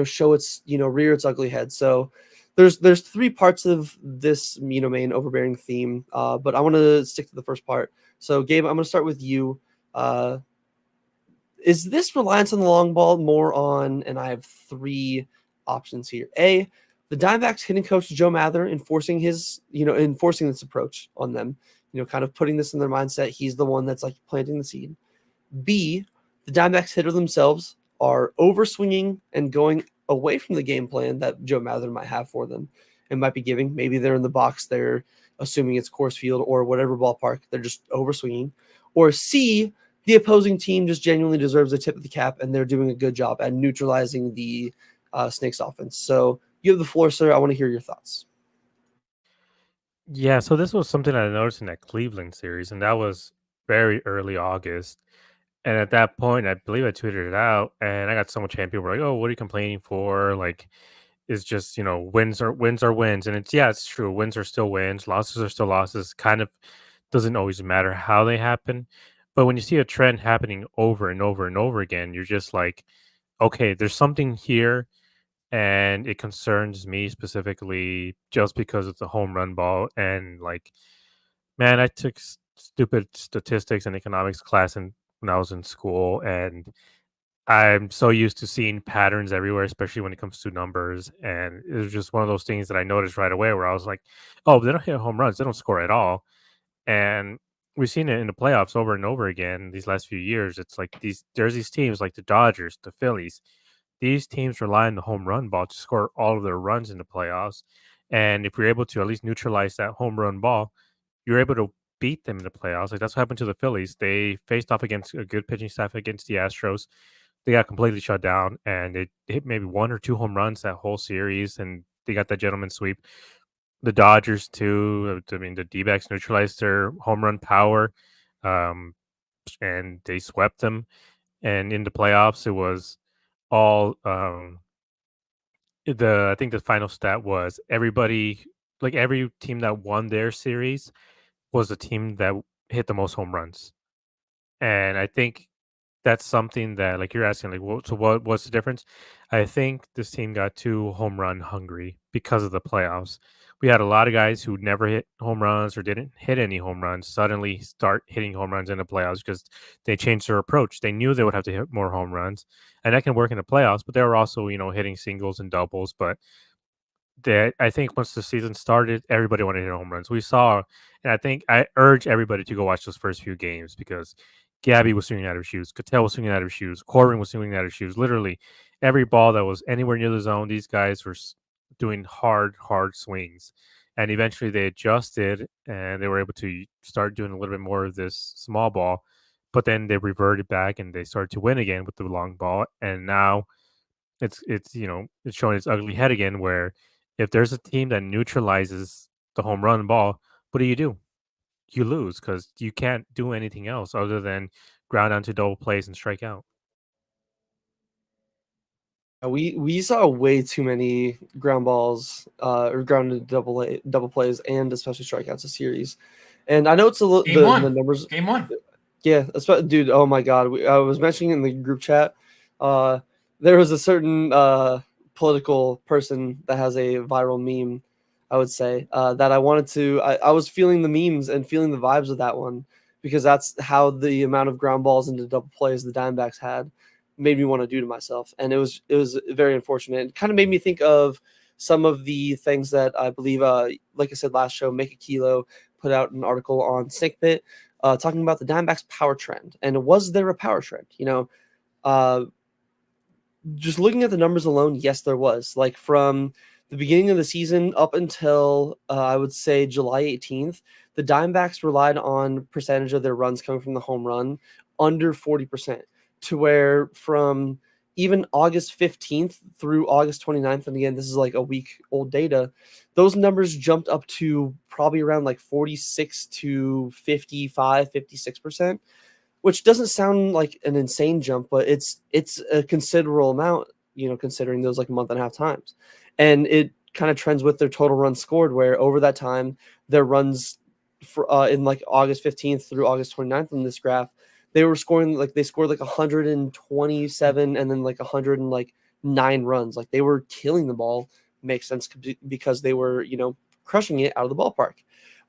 show its, rear its ugly head. So there's 3 parts of this, main overbearing theme. But I want to stick to the first part. So Gabe, I'm going to start with you. Is this reliance on the long ball more on, and I have 3 options here. A, the Diamondbacks hitting coach Joe Mather enforcing this approach on them, kind of putting this in their mindset. He's the one that's like planting the seed. B, the Diamondbacks hitter themselves are overswinging and going away from the game plan that Joe Mather might have for them and might be giving. Maybe they're in the box, they're assuming it's Coors Field or whatever ballpark, they're just overswinging. Or C, the opposing team just genuinely deserves a tip of the cap, and they're doing a good job at neutralizing the Snakes offense. So you have the floor, sir. I want to hear your thoughts. Yeah, so this was something I noticed in that Cleveland series, and that was very early August. And at that point, I believe I tweeted it out, and I got so much hate. People were like, "Oh, what are you complaining for?" Like, it's just wins are wins, and it's true. Wins are still wins, losses are still losses. Kind of doesn't always matter how they happen, but when you see a trend happening over and over and over again, you're just like, okay, there's something here, and it concerns me specifically just because it's a home run ball. And like, man, I took stupid statistics and economics class when I was in school, and I'm so used to seeing patterns everywhere, especially when it comes to numbers. And it was just one of those things that I noticed right away where I was like, oh, they don't hit home runs, they don't score at all. And we've seen it in the playoffs over and over again these last few years. It's like there's these teams like the Dodgers, the Phillies. These teams rely on the home run ball to score all of their runs in the playoffs. And if you're able to at least neutralize that home run ball, you're able to beat them in the playoffs. Like that's what happened to the Phillies. They faced off against a good pitching staff against the Astros. They got completely shut down, and they hit maybe one or two home runs that whole series, and they got that gentleman sweep. The Dodgers too. I mean, the Dbacks neutralized their home run power, um, and they swept them. And in the playoffs, it was all I think the final stat was everybody, like every team that won their series was the team that hit the most home runs. And I think that's something that, like, you're asking, like, what's the difference? I think this team got too home run hungry because of the playoffs. We had a lot of guys who never hit home runs or didn't hit any home runs suddenly start hitting home runs in the playoffs because they changed their approach. They knew they would have to hit more home runs, and that can work in the playoffs. But they were also, hitting singles and doubles. But that I think once the season started, everybody wanted to hit home runs. We saw, and I think I urge everybody to go watch those first few games because Gabby was swinging out of her shoes, Cattell was swinging out of her shoes, Corbin was swinging out of her shoes. Literally, every ball that was anywhere near the zone, these guys were doing hard swings. And eventually they adjusted and they were able to start doing a little bit more of this small ball. But then they reverted back and they started to win again with the long ball. And now it's showing its ugly head again where if there's a team that neutralizes the home run ball, what do? You lose because you can't do anything else other than ground out to double plays and strike out. We saw way too many ground balls or grounded double plays and especially strikeouts this series. And I know it's a little the numbers. Game one. Yeah, dude. Oh my God, I was mentioning in the group chat. There was a certain political person that has a viral meme, I would say, that I wanted to. I was feeling the memes and feeling the vibes of that one because that's how the amount of ground balls into double plays the Diamondbacks had made me want to do to myself, and it was very unfortunate. It kind of made me think of some of the things that I believe, like I said last show, Make a Kilo put out an article on Snake Pit talking about the Diamondbacks power trend, and was there a power trend? Just looking at the numbers alone, yes, there was. Like from the beginning of the season up until I would say July 18th, the Diamondbacks relied on percentage of their runs coming from the home run under 40%, to where from even August 15th through August 29th, and again, this is like a week old data, those numbers jumped up to probably around like 46 to 55, 56%, which doesn't sound like an insane jump, but it's a considerable amount, considering those like month and a half times. And it kind of trends with their total runs scored, where over that time, their runs for in like August 15th through August 29th in this graph, they scored like 127 and then like 109 runs. Like they were killing the ball. Makes sense because they were, crushing it out of the ballpark.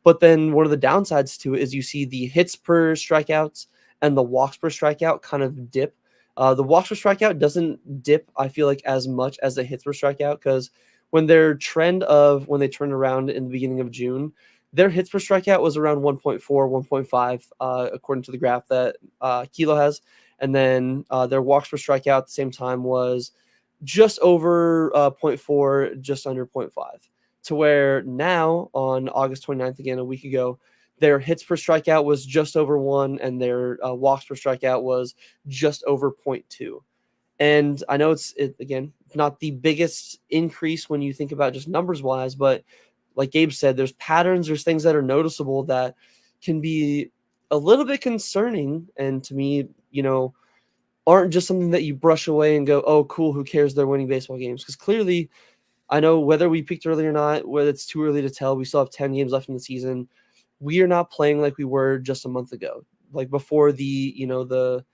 But then one of the downsides to it is you see the hits per strikeouts and the walks per strikeout kind of dip. The walks per strikeout doesn't dip, I feel like, as much as the hits per strikeout, because when they turned around in the beginning of June, their hits per strikeout was around 1.4, 1.5, according to the graph that Kilo has. And then their walks per strikeout at the same time was just over 0.4, just under 0.5. To where now on August 29th, again, a week ago, their hits per strikeout was just over 1, and their walks per strikeout was just over 0.2. And I know it's again, not the biggest increase when you think about just numbers-wise, but like Gabe said, there's patterns, there's things that are noticeable that can be a little bit concerning, and to me, aren't just something that you brush away and go, oh, cool, who cares? They're winning baseball games. Because clearly, I know whether we picked early or not, whether it's too early to tell, we still have 10 games left in the season. We are not playing like we were just a month ago, like before the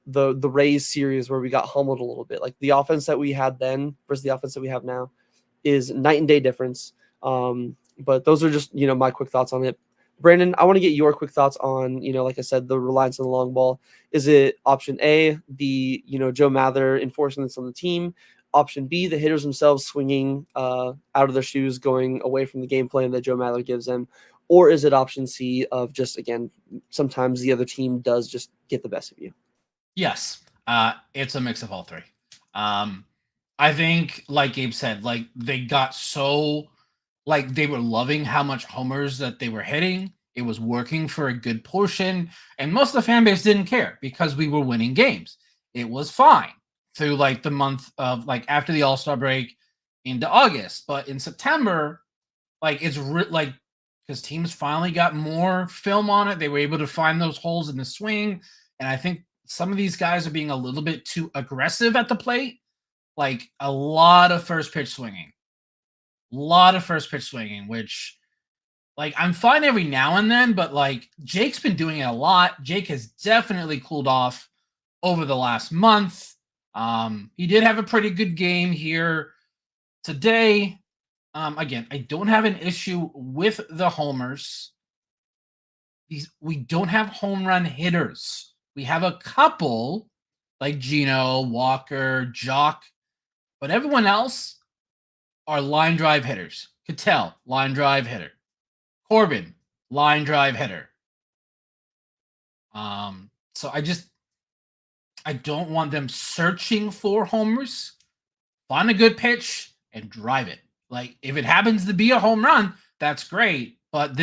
Rays series where we got humbled a little bit. Like the offense that we had then versus the offense that we have now is night and day difference. But those are just, my quick thoughts on it. Brandon, I want to get your quick thoughts on, like I said, the reliance on the long ball. Is it option A, the, Joe Mather enforcing this on the team? Option B, the hitters themselves swinging out of their shoes, going away from the game plan that Joe Mather gives them? Or is it option C of just, again, sometimes the other team does just get the best of you? Yes, it's a mix of all three. I think, like Gabe said, like they got so, like they were loving how much homers that they were hitting. It was working for a good portion, and most of the fan base didn't care because we were winning games. It was fine through like the month of like after the All-Star break into August, but in September, like it's like because teams finally got more film on it, they were able to find those holes in the swing, and I think some of these guys are being a little bit too aggressive at the plate. Like a lot of first pitch swinging, which like I'm fine every now and then, but like Jake's been doing it a lot. Jake has definitely cooled off over the last month. He did have a pretty good game here today. Again, I don't have an issue with the homers. We don't have home run hitters. We have a couple like Gino, Walker, Jock, but everyone else are line drive hitters. Cattell, line drive hitter. Corbin, line drive hitter. So I don't want them searching for homers. Find a good pitch and drive it. Like if it happens to be a home run, that's great. But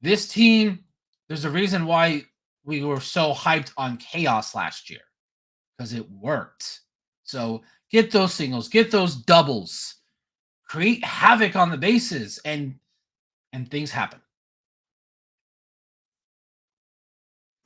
this team, there's a reason why we were so hyped on chaos last year, because it worked. So get those singles, get those doubles, create havoc on the bases, and things happen.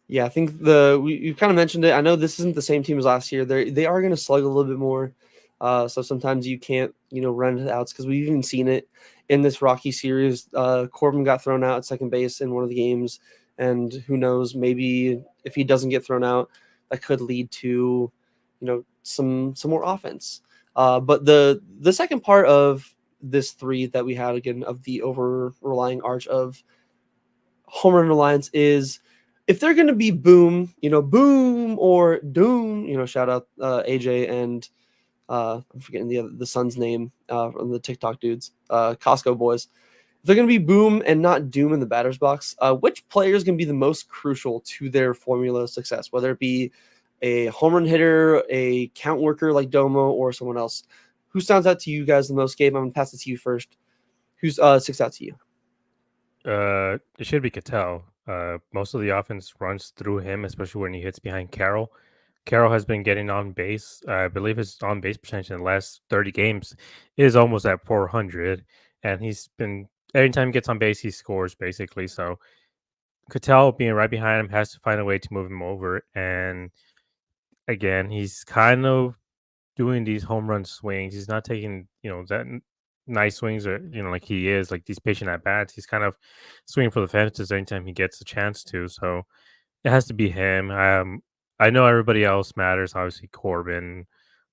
Yeah, I think you kind of mentioned it. I know this isn't the same team as last year. They are going to slug a little bit more. So sometimes you can't, run to the outs, because we've even seen it in this Rocky series. Corbin got thrown out at second base in one of the games, and who knows, maybe if he doesn't get thrown out, that could lead to, some more offense. But the second part of this three that we had, again, of the over relying arch of home run reliance, is if they're going to be boom, boom or doom, shout out AJ and I'm forgetting the son's name from the TikTok dudes, Costco boys. If they're going to be boom and not doom in the batter's box, which player is going to be the most crucial to their formula of success, whether it be a home run hitter, a count worker like Domo, or someone else? Who stands out to you guys the most, Gabe? I'm going to pass it to you first. Who's sticks out to you? It should be Cattell. Most of the offense runs through him, especially when he hits behind Carroll. Carroll has been getting on base. I believe his on base percentage in the last 30 games is almost at 400, and he's been every time he gets on base, he scores basically. So Cattell being right behind him has to find a way to move him over. And again, he's kind of doing these home run swings. He's not taking that nice swings, or like he is like these patient at bats. He's kind of swinging for the fences anytime he gets a chance to. So it has to be him. I know everybody else matters. Obviously, Corbin,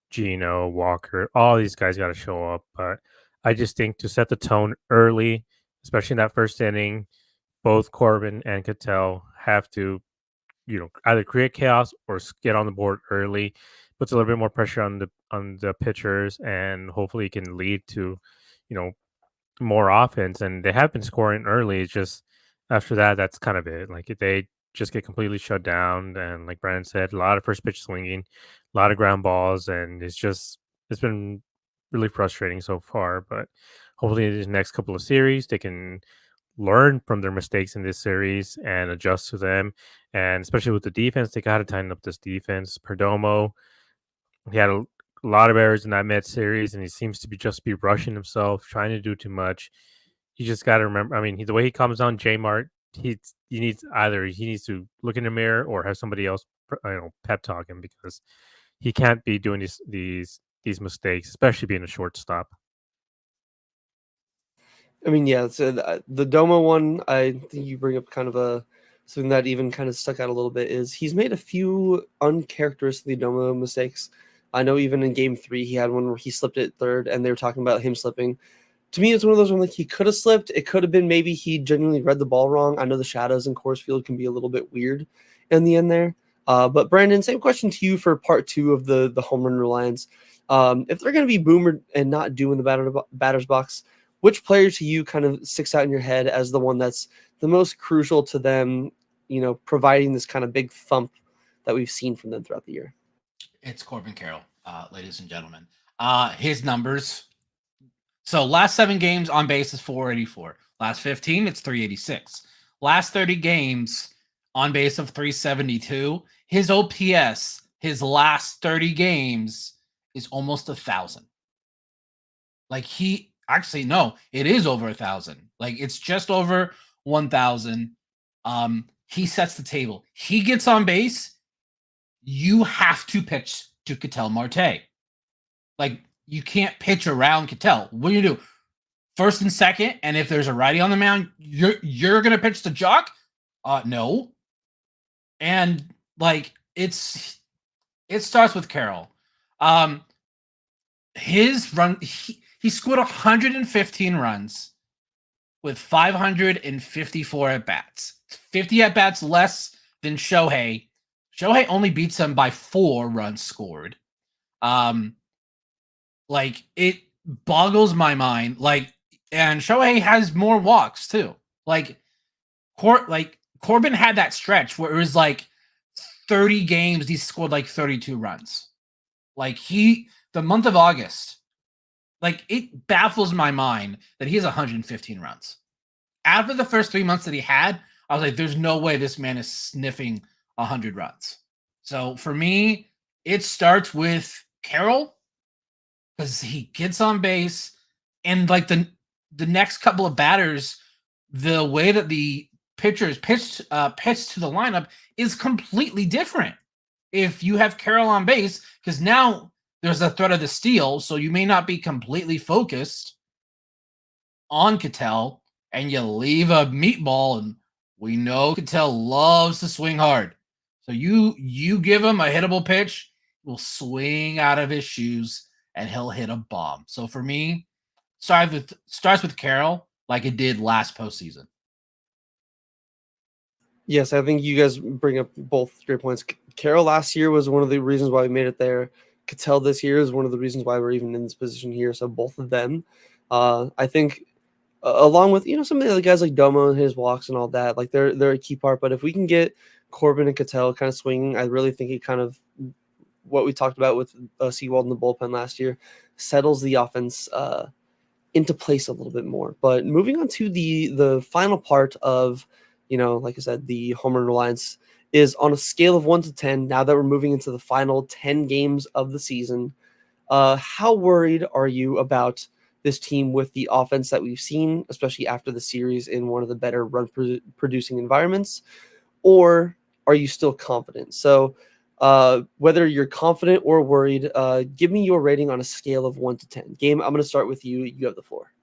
Gino, Walker, all these guys got to show up. But I just think to set the tone early, especially in that first inning, both Corbin and Cattell have to, either create chaos or get on the board early. Puts a little bit more pressure on the pitchers, and hopefully it can lead to, more offense. And they have been scoring early. It's just after that, that's kind of it. Like they just get completely shut down. And like Brandon said, a lot of first pitch swinging, a lot of ground balls, and it's been really frustrating so far. But hopefully in the next couple of series, they can learn from their mistakes in this series and adjust to them. And especially with the defense, they got to tighten up this defense. Perdomo, he had a lot of errors in that Mets series, and he seems to be rushing himself, trying to do too much. You just got to remember. I mean, the way he comes on J Mart, he needs to look in the mirror or have somebody else pep talk him because he can't be doing these mistakes, especially being a shortstop. I mean, yeah, so the Domo one, I think you bring up kind of something that even kind of stuck out a little bit is he's made a few uncharacteristically Domo mistakes. I know even in game 3, he had one where he slipped at third and they were talking about him slipping. To me, it's one of those where like he could have slipped. It could have been maybe he genuinely read the ball wrong. I know the shadows in Coors Field can be a little bit weird in the end there. But Brandon, same question to you for part 2 of the home run reliance. If they're going to be boomer and not doing the batter's box, which player to you kind of sticks out in your head as the one that's the most crucial to them, providing this kind of big thump that we've seen from them throughout the year? It's Corbin Carroll, ladies and gentlemen. His numbers. So last 7 games on base is 484. Last 15, it's 386. Last 30 games on base of 372. His OPS, his last 30 games is almost 1,000. Like it is over 1,000. Like it's just over 1,000. He sets the table. He gets on base. You have to pitch to Ketel Marte. Like you can't pitch around Ketel. What do you do? First and second, and if there's a righty on the mound, you're gonna pitch to Jock? No. And like it starts with Carroll. His run, he scored 115 runs with 554 at bats. 50 at bats less than Shohei. Shohei only beats him by 4 runs scored. Like it boggles my mind. Like, and Shohei has more walks too. Like, Corbin had that stretch where it was like 30 games he scored like 32 runs. Like the month of August, like it baffles my mind that he has 115 runs. After the first 3 months that he had, I was like, there's no way this man is sniffing 100 runs. So for me, it starts with Carroll because he gets on base, and like the next couple of batters, the way that the pitchers pitched to the lineup is completely different. If you have Carroll on base, because now there's a threat of the steal, so you may not be completely focused on Ketel, and you leave a meatball, and we know Ketel loves to swing hard. So you give him a hittable pitch, will swing out of his shoes, and he'll hit a bomb. So for me, starts with Carroll like it did last postseason. Yes, I think you guys bring up both great points. Carroll last year was one of the reasons why we made it there. Ketel this year is one of the reasons why we're even in this position here. So both of them, I think, along with some of the other guys like Domo and his walks and all that, like they're a key part. But if we can get Corbin and Ketel kind of swinging, I really think it kind of what we talked about with Seawald in the bullpen last year settles the offense into place a little bit more. But moving on to the final part of, like I said, the home run reliance is on a scale of 1 to 10. Now that we're moving into the final 10 games of the season, how worried are you about this team with the offense that we've seen, especially after the series in one of the better run producing environments, or are you still confident? So whether you're confident or worried, give me your rating on a scale of 1 to 10. Game, I'm going to start with you. You have the floor.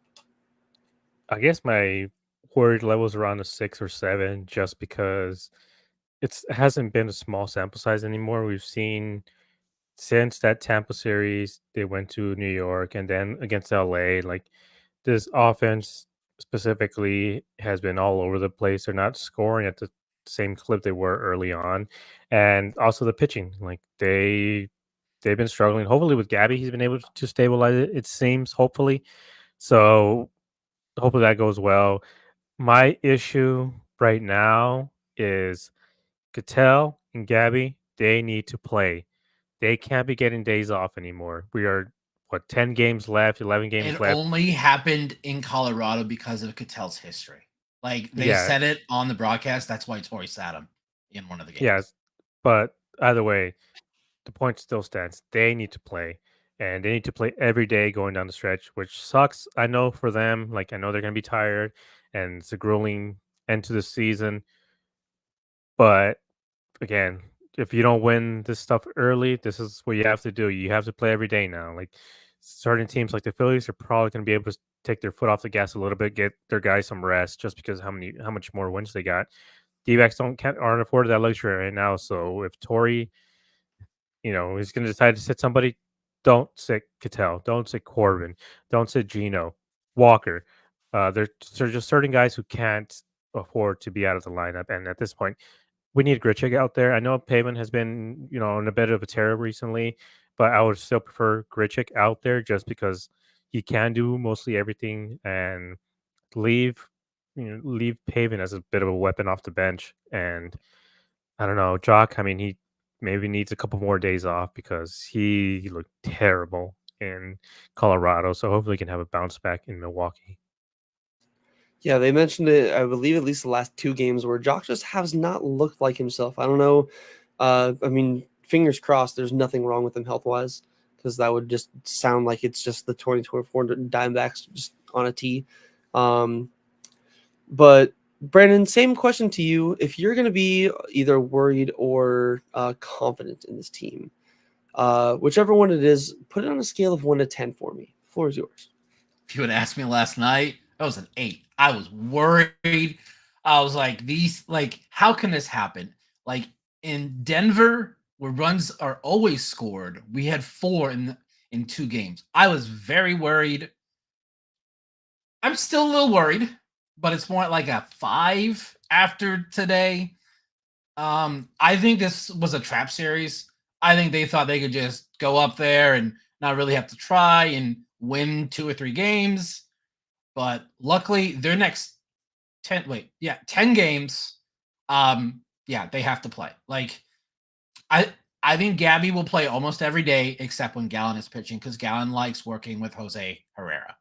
I guess my worried level is around a 6 or 7, just because it hasn't been a small sample size anymore. We've seen since that Tampa series, they went to New York and then against LA, like this offense specifically has been all over the place. They're not scoring at the same clip they were early on. And also the pitching, like they've been struggling. Hopefully with Gabby, he's been able to stabilize it, it seems, hopefully. So hopefully that goes well. My issue right now is Cattell and Gabby, they need to play. They can't be getting days off anymore. We are, 10 games left, 11 games It left. only happened in Colorado because of Ketel's history. Like they said it on the broadcast. That's why Torrey sat him in one of the games. Yes, but either way, the point still stands. They need to play, and they need to play every day going down the stretch, which sucks. I know for them. Like I know they're going to be tired, and it's a grueling end to the season. But again, if you don't win this stuff early, this is what you have to do. You have to play every day now. Like certain teams like the Phillies are probably going to be able to take their foot off the gas a little bit, get their guys some rest, just because how much more wins they got. D-backs aren't afforded that luxury right now. So if Torrey, is going to decide to sit somebody, don't sit Cattell, don't sit Corbin, don't sit Gino, Walker. There's just certain guys who can't afford to be out of the lineup, and at this point, we need Grichuk out there. I know Pavin has been, on a bit of a tear recently, but I would still prefer Grichuk out there just because he can do mostly everything and leave, leave Pavin as a bit of a weapon off the bench. And I don't know, Jock. I mean, he maybe needs a couple more days off because he looked terrible in Colorado. So hopefully, he can have a bounce back in Milwaukee. Yeah, they mentioned it, I believe, at least the last 2 games where Jock just has not looked like himself. I don't know. I mean, fingers crossed there's nothing wrong with him health-wise, because that would just sound like it's just the 2024 Diamondbacks just on a tee. But, Brandon, same question to you. If you're going to be either worried or confident in this team, whichever one it is, put it on a scale of 1 to 10 for me. The floor is yours. If you had asked me last night, that was an 8. I was worried. I was like, how can this happen? Like in Denver, where runs are always scored, we had 4 in 2 games. I was very worried. I'm still a little worried, but it's more like a 5 after today. I think this was a trap series. I think they thought they could just go up there and not really have to try and win 2 or 3 games. But luckily, their next 10 games, they have to play. Like, I think Gabby will play almost every day except when Gallen is pitching, because Gallen likes working with Jose Herrera.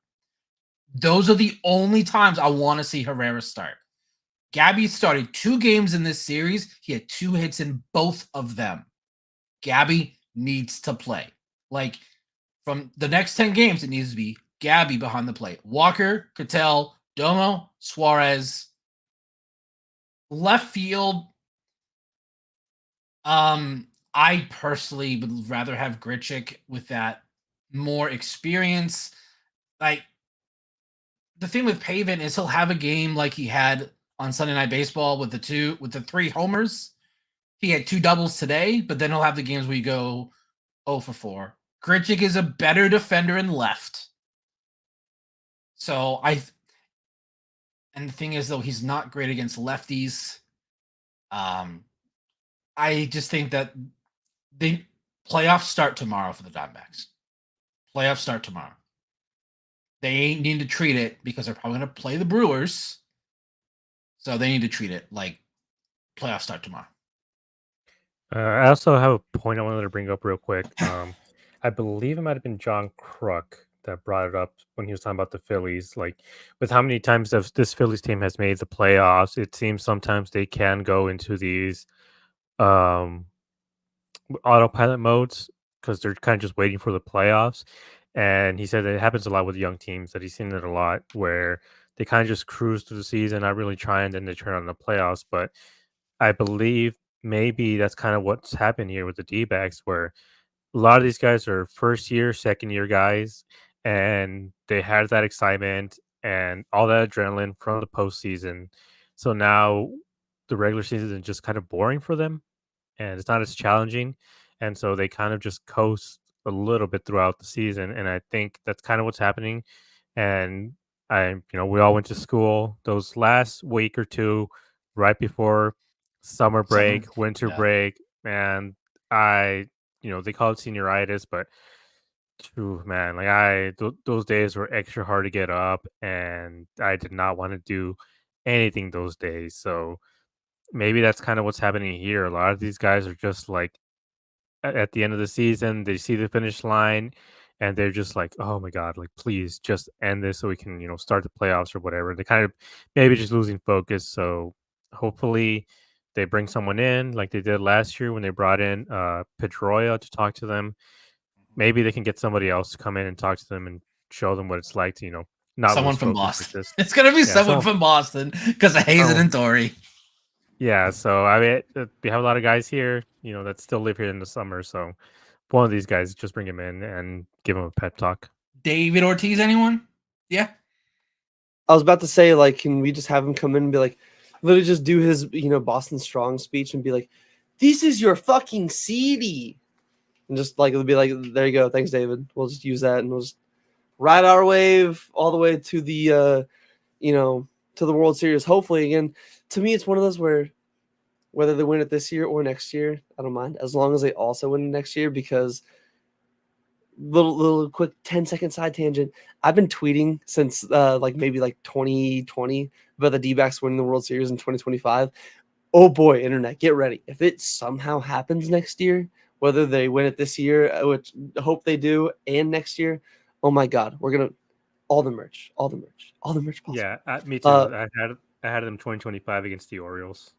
Those are the only times I want to see Herrera start. Gabby started 2 games in this series. He had 2 hits in both of them. Gabby needs to play. Like, from the next 10 games, it needs to be Gabby behind the plate. Walker, Cattell, Domo, Suarez. Left field. I personally would rather have Grichuk with that more experience. Like, the thing with Pavin is he'll have a game like he had on Sunday Night Baseball with the 3 homers. He had 2 doubles today, but then he'll have the games where you go 0 for 4. Grichuk is a better defender in left. So and the thing is, though, he's not great against lefties. I just think that the playoffs start tomorrow for the Dbacks. Playoffs start tomorrow. They need to treat it, because they're probably going to play the Brewers. So they need to treat it like playoffs start tomorrow. I also have a point I wanted to bring up real quick. I believe it might have been John Kruk that brought it up when he was talking about the Phillies. Like, with how many times this Phillies team has made the playoffs, it seems sometimes they can go into these autopilot modes because they're kind of just waiting for the playoffs. And he said that it happens a lot with young teams, that he's seen it a lot where they kind of just cruise through the season, not really trying, then they turn on the playoffs. But I believe maybe that's kind of what's happened here with the D-backs, where a lot of these guys are first year, second year guys, and they had that excitement and all that adrenaline from the postseason. So now the regular season is just kind of boring for them, and it's not as challenging. And so they kind of just coast a little bit throughout the season. And I think that's kind of what's happening. And we all went to school those last week or 2 right before summer break, winter break, and they call it senioritis, but man, like those days were extra hard to get up, and I did not want to do anything those days. So maybe that's kind of what's happening here. A lot of these guys are just like at the end of the season, they see the finish line and they're just like, oh my God, like, please just end this so we can, start the playoffs or whatever. They kind of maybe just losing focus. So hopefully they bring someone in like they did last year when they brought in Pedroia to talk to them. Maybe they can get somebody else to come in and talk to them and show them what it's like to, not someone lose from focus Boston. with this. It's going to be someone from Boston because of Hazen and Torrey. Yeah, so I mean, we have a lot of guys here, that still live here in the summer. So one of these guys, just bring him in and give him a pep talk. David Ortiz, anyone? Yeah. I was about to say, like, can we just have him come in and be like, literally just do his, Boston Strong speech and be like, "This is your fucking CD," and just like it'll be like, "There you go, thanks, David. We'll just use that and we'll just ride our wave all the way to the, to the World Series. Hopefully, again, to me, it's one of those where whether they win it this year or next year, I don't mind as long as they also win next year because." Little quick 10-second side tangent. I've been tweeting since maybe 2020 about the D-backs winning the World Series in 2025. Oh boy, internet, get ready. If it somehow happens next year, whether they win it this year, which I hope they do, and next year, oh my god, we're gonna all the merch possible. Yeah, me too. I had them 2025 against the Orioles.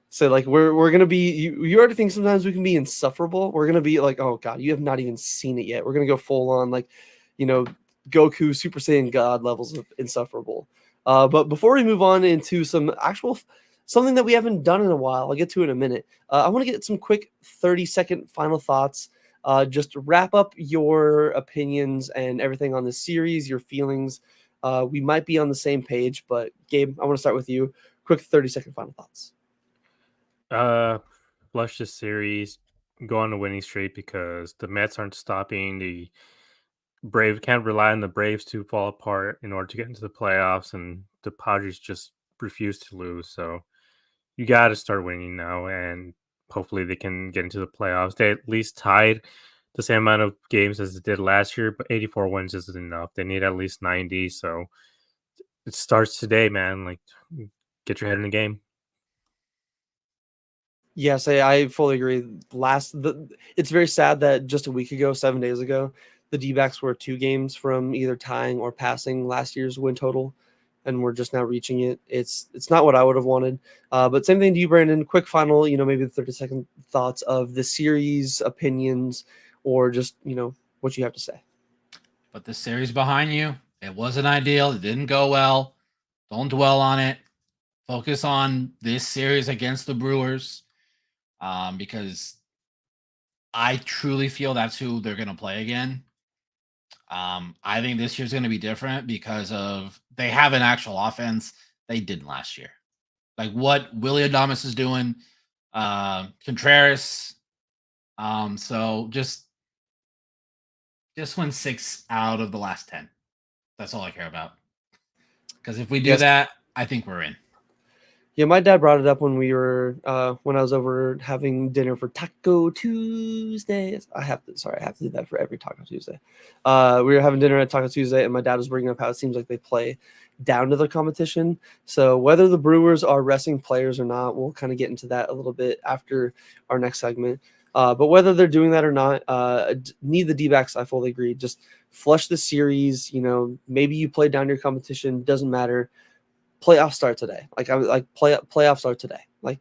So like we're gonna be you already think sometimes we can be insufferable. We're gonna be like, oh god, you have not even seen it yet. We're gonna go full on Goku Super Saiyan God levels of insufferable. But before we move on into some actual something that we haven't done in a while, I'll get to it in a minute. I want to get some quick 30-second final thoughts. Just wrap up your opinions and everything on this series, your feelings. We might be on the same page, but Gabe, I want to start with you. Quick 30-second final thoughts. Flush this series, go on a winning streak because the Mets aren't stopping. The Brave can't rely on the Braves to fall apart in order to get into the playoffs, and the Padres just refuse to lose. So you got to start winning now, and hopefully they can get into the playoffs. They at least tied the same amount of games as they did last year, but 84 wins isn't enough. They need at least 90. So it starts today, man. Like, get your head in the game. Yes, I fully agree. It's very sad that just a week ago, 7 days ago, the D-backs were 2 games from either tying or passing last year's win total, and we're just now reaching it. It's not what I would have wanted. But same thing to you, Brandon. Quick final, maybe the 30-second thoughts of the series, opinions, or just, what you have to say. Put the series behind you. It wasn't ideal. It didn't go well. Don't dwell on it. Focus on this series against the Brewers. Because I truly feel that's who they're going to play again. I think this year's going to be different because of they have an actual offense they didn't last year. Like what Willie Adames is doing, Contreras. So just win 6 out of the last 10. That's all I care about. Because if we do that, I think we're in. Yeah, my dad brought it up when we were when I was over having dinner for Taco Tuesdays. I have to do that for every Taco Tuesday. We were having dinner at Taco Tuesday, and my dad was bringing up how it seems like they play down to their competition. So whether the Brewers are resting players or not, we'll kind of get into that a little bit after our next segment. But whether they're doing that or not, need the D-backs, I fully agree. Just flush the series. Maybe you play down your competition. Doesn't matter. Playoffs start today. Playoffs start today. Like,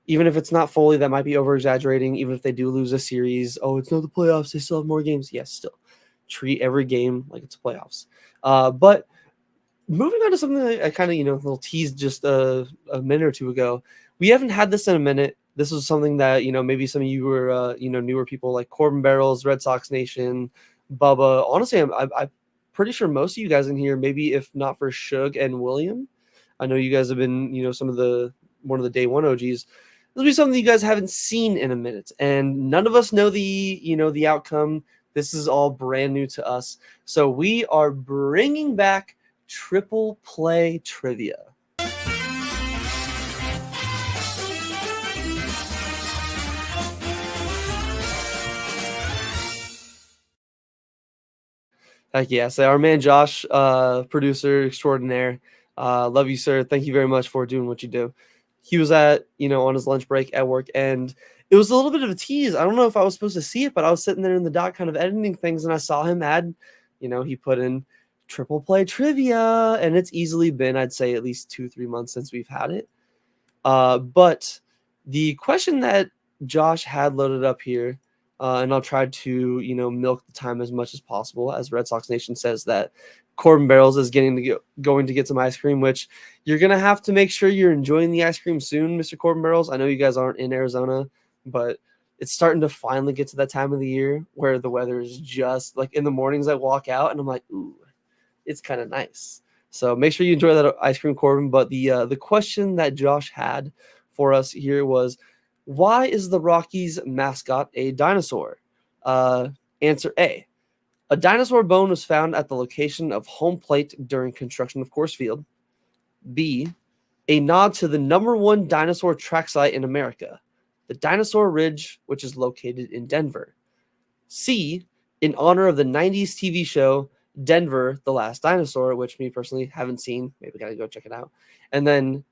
even if it's not fully, that might be over exaggerating. Even if they do lose a series, it's not the playoffs. They still have more games. Yes, still treat every game like it's playoffs. But moving on to something that I kind of, little teased just a minute or two ago. We haven't had this in a minute. This was something that, maybe some of you were, newer people like Corbin Barrels, Red Sox Nation, Bubba. Honestly, I'm pretty sure most of you guys in here, maybe if not for Shug and William, I know you guys have been, one of the day one OGs. This will be something you guys haven't seen in a minute, and none of us know the outcome. This is all brand new to us. So we are bringing back triple play trivia. Heck yeah. So our man Josh, producer extraordinaire, love you, sir. Thank you very much for doing what you do. He was on his lunch break at work, and it was a little bit of a tease. I don't know if I was supposed to see it, but I was sitting there in the dock kind of editing things, and I saw him add, he put in triple play trivia, and it's easily been, I'd say, at least 2-3 months since we've had it. But the question that Josh had loaded up here, and I'll try to, milk the time as much as possible, as Red Sox Nation says that Corbin Barrels is going to get some ice cream, which you're going to have to make sure you're enjoying the ice cream soon, Mr. Corbin Barrels. I know you guys aren't in Arizona, but it's starting to finally get to that time of the year where the weather is just like in the mornings I walk out and I'm like, ooh, it's kind of nice. So make sure you enjoy that ice cream, Corbin. But the question that Josh had for us here was, why is the Rockies mascot a dinosaur? Answer A. A dinosaur bone was found at the location of home plate during construction of Coors Field. B. A nod to the #1 dinosaur track site in America, the Dinosaur Ridge, which is located in Denver. C. In honor of the 90s TV show Denver, The Last Dinosaur, which me personally haven't seen. Maybe gotta go check it out. And then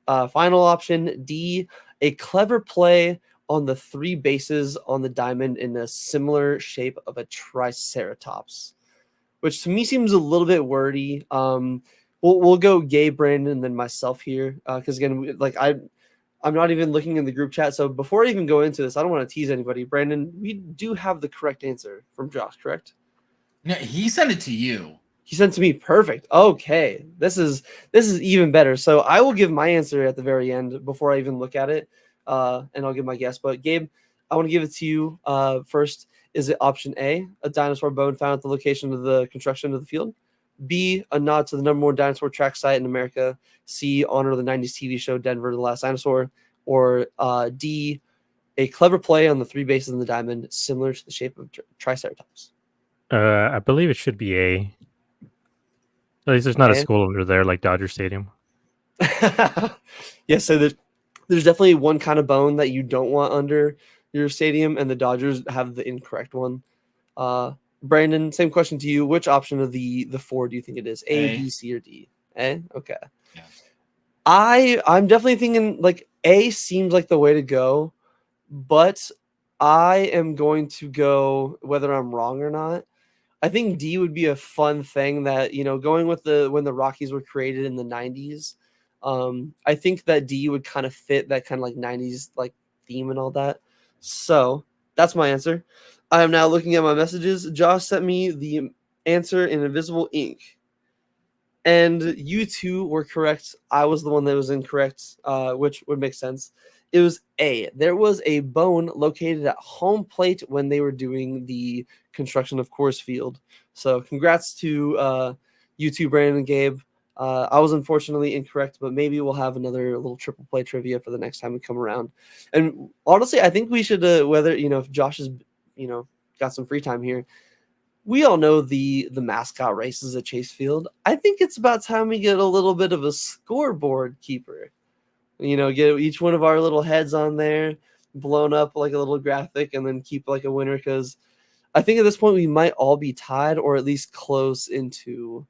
final option, D. A clever play on the 3 bases on the diamond in a similar shape of a triceratops, which to me seems a little bit wordy. We'll go Gabe, Brandon, and then myself here, because again, like I'm not even looking in the group chat. So before I even go into this, I don't want to tease anybody. Brandon, we do have the correct answer from Josh, correct? Yeah, he sent it to you. He sent to me. Perfect. Okay, this is even better. So I will give my answer at the very end before I even look at it, and I'll give my guess. But Gabe, I want to give it to you first. Is it option A, a dinosaur bone found at the location of the construction of the field? B, a nod to the #1 dinosaur track site in America? C, honor of the 90s TV show Denver, The Last Dinosaur? Or D, a clever play on the 3 bases in the diamond similar to the shape of triceratops? I believe it should be A. At least there's not a school under there like Dodger Stadium. Yeah, so there's definitely one kind of bone that you don't want under your stadium, and the Dodgers have the incorrect one. Brandon, same question to you. Which option of the 4 do you think it is? A, B, C, or D? A? Okay. Yeah. I'm definitely thinking like A seems like the way to go, but I am going to go, whether I'm wrong or not, I think D would be a fun thing that, going with when the Rockies were created in the 90s. I think that D would kind of fit that kind of like 90s like theme and all that. So that's my answer. I am now looking at my messages. Josh sent me the answer in invisible ink. And you two were correct. I was the one that was incorrect, which would make sense. It was A. There was a bone located at home plate when they were doing the construction of Coors Field. So congrats to you two, Brandon and Gabe. I was unfortunately incorrect, but maybe we'll have another little triple play trivia for the next time we come around. And honestly, I think we should, whether, if Josh has, got some free time here, we all know the mascot races at Chase Field. I think it's about time we get a little bit of a scoreboard keeper. Get each one of our little heads on there, blown up like a little graphic, and then keep like a winner, because I think at this point we might all be tied or at least close into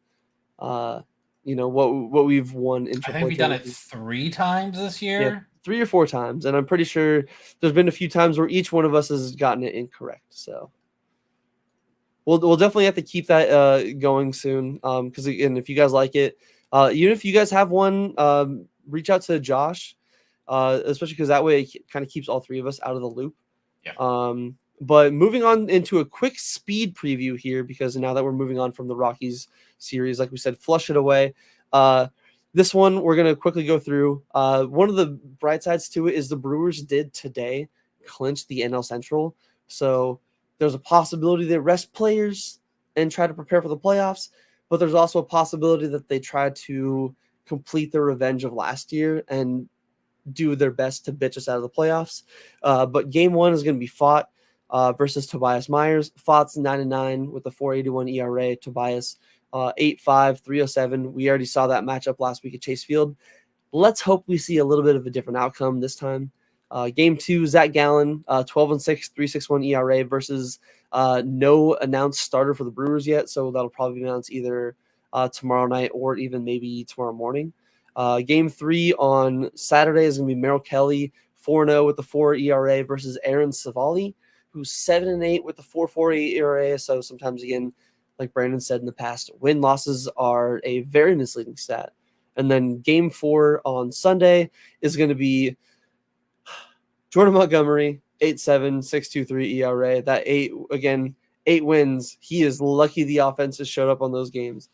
what we've won in I triple. think we've done it 3 times this year. Yeah, 3 or 4 times, and I'm pretty sure there's been a few times where each one of us has gotten it incorrect. So we'll definitely have to keep that going soon. Because again, if you guys like it, even if you guys have one, reach out to Josh, especially because that way it kind of keeps all 3 of us out of the loop. Yeah. But moving on into a quick speed preview here, because now that we're moving on from the Rockies series, like we said, flush it away. This one we're going to quickly go through. One of the bright sides to it is the Brewers did today clinch the NL Central. So there's a possibility they rest players and try to prepare for the playoffs, but there's also a possibility that they try to complete their revenge of last year and do their best to bitch us out of the playoffs. But game 1 is going to be Fott versus Tobias Myers. Fott's 9-9 with a 4.81 ERA. Tobias 8.5, 3.07. We already saw that matchup last week at Chase Field. Let's hope we see a little bit of a different outcome this time. Game 2, Zach Gallen, 12-6, 3.61 ERA versus no announced starter for the Brewers yet. So that'll probably be announced either tomorrow night or even maybe tomorrow morning. Game 3 on Saturday is going to be Merrill Kelly, 4-0 with the 4 ERA versus Aaron Savali, who's 7-8 with the 4.48 ERA. So sometimes, again, like Brandon said in the past, win-losses are a very misleading stat. And then game 4 on Sunday is going to be Jordan Montgomery, 8.7, 6.23 ERA. That 8 wins. He is lucky the offense has showed up on those games.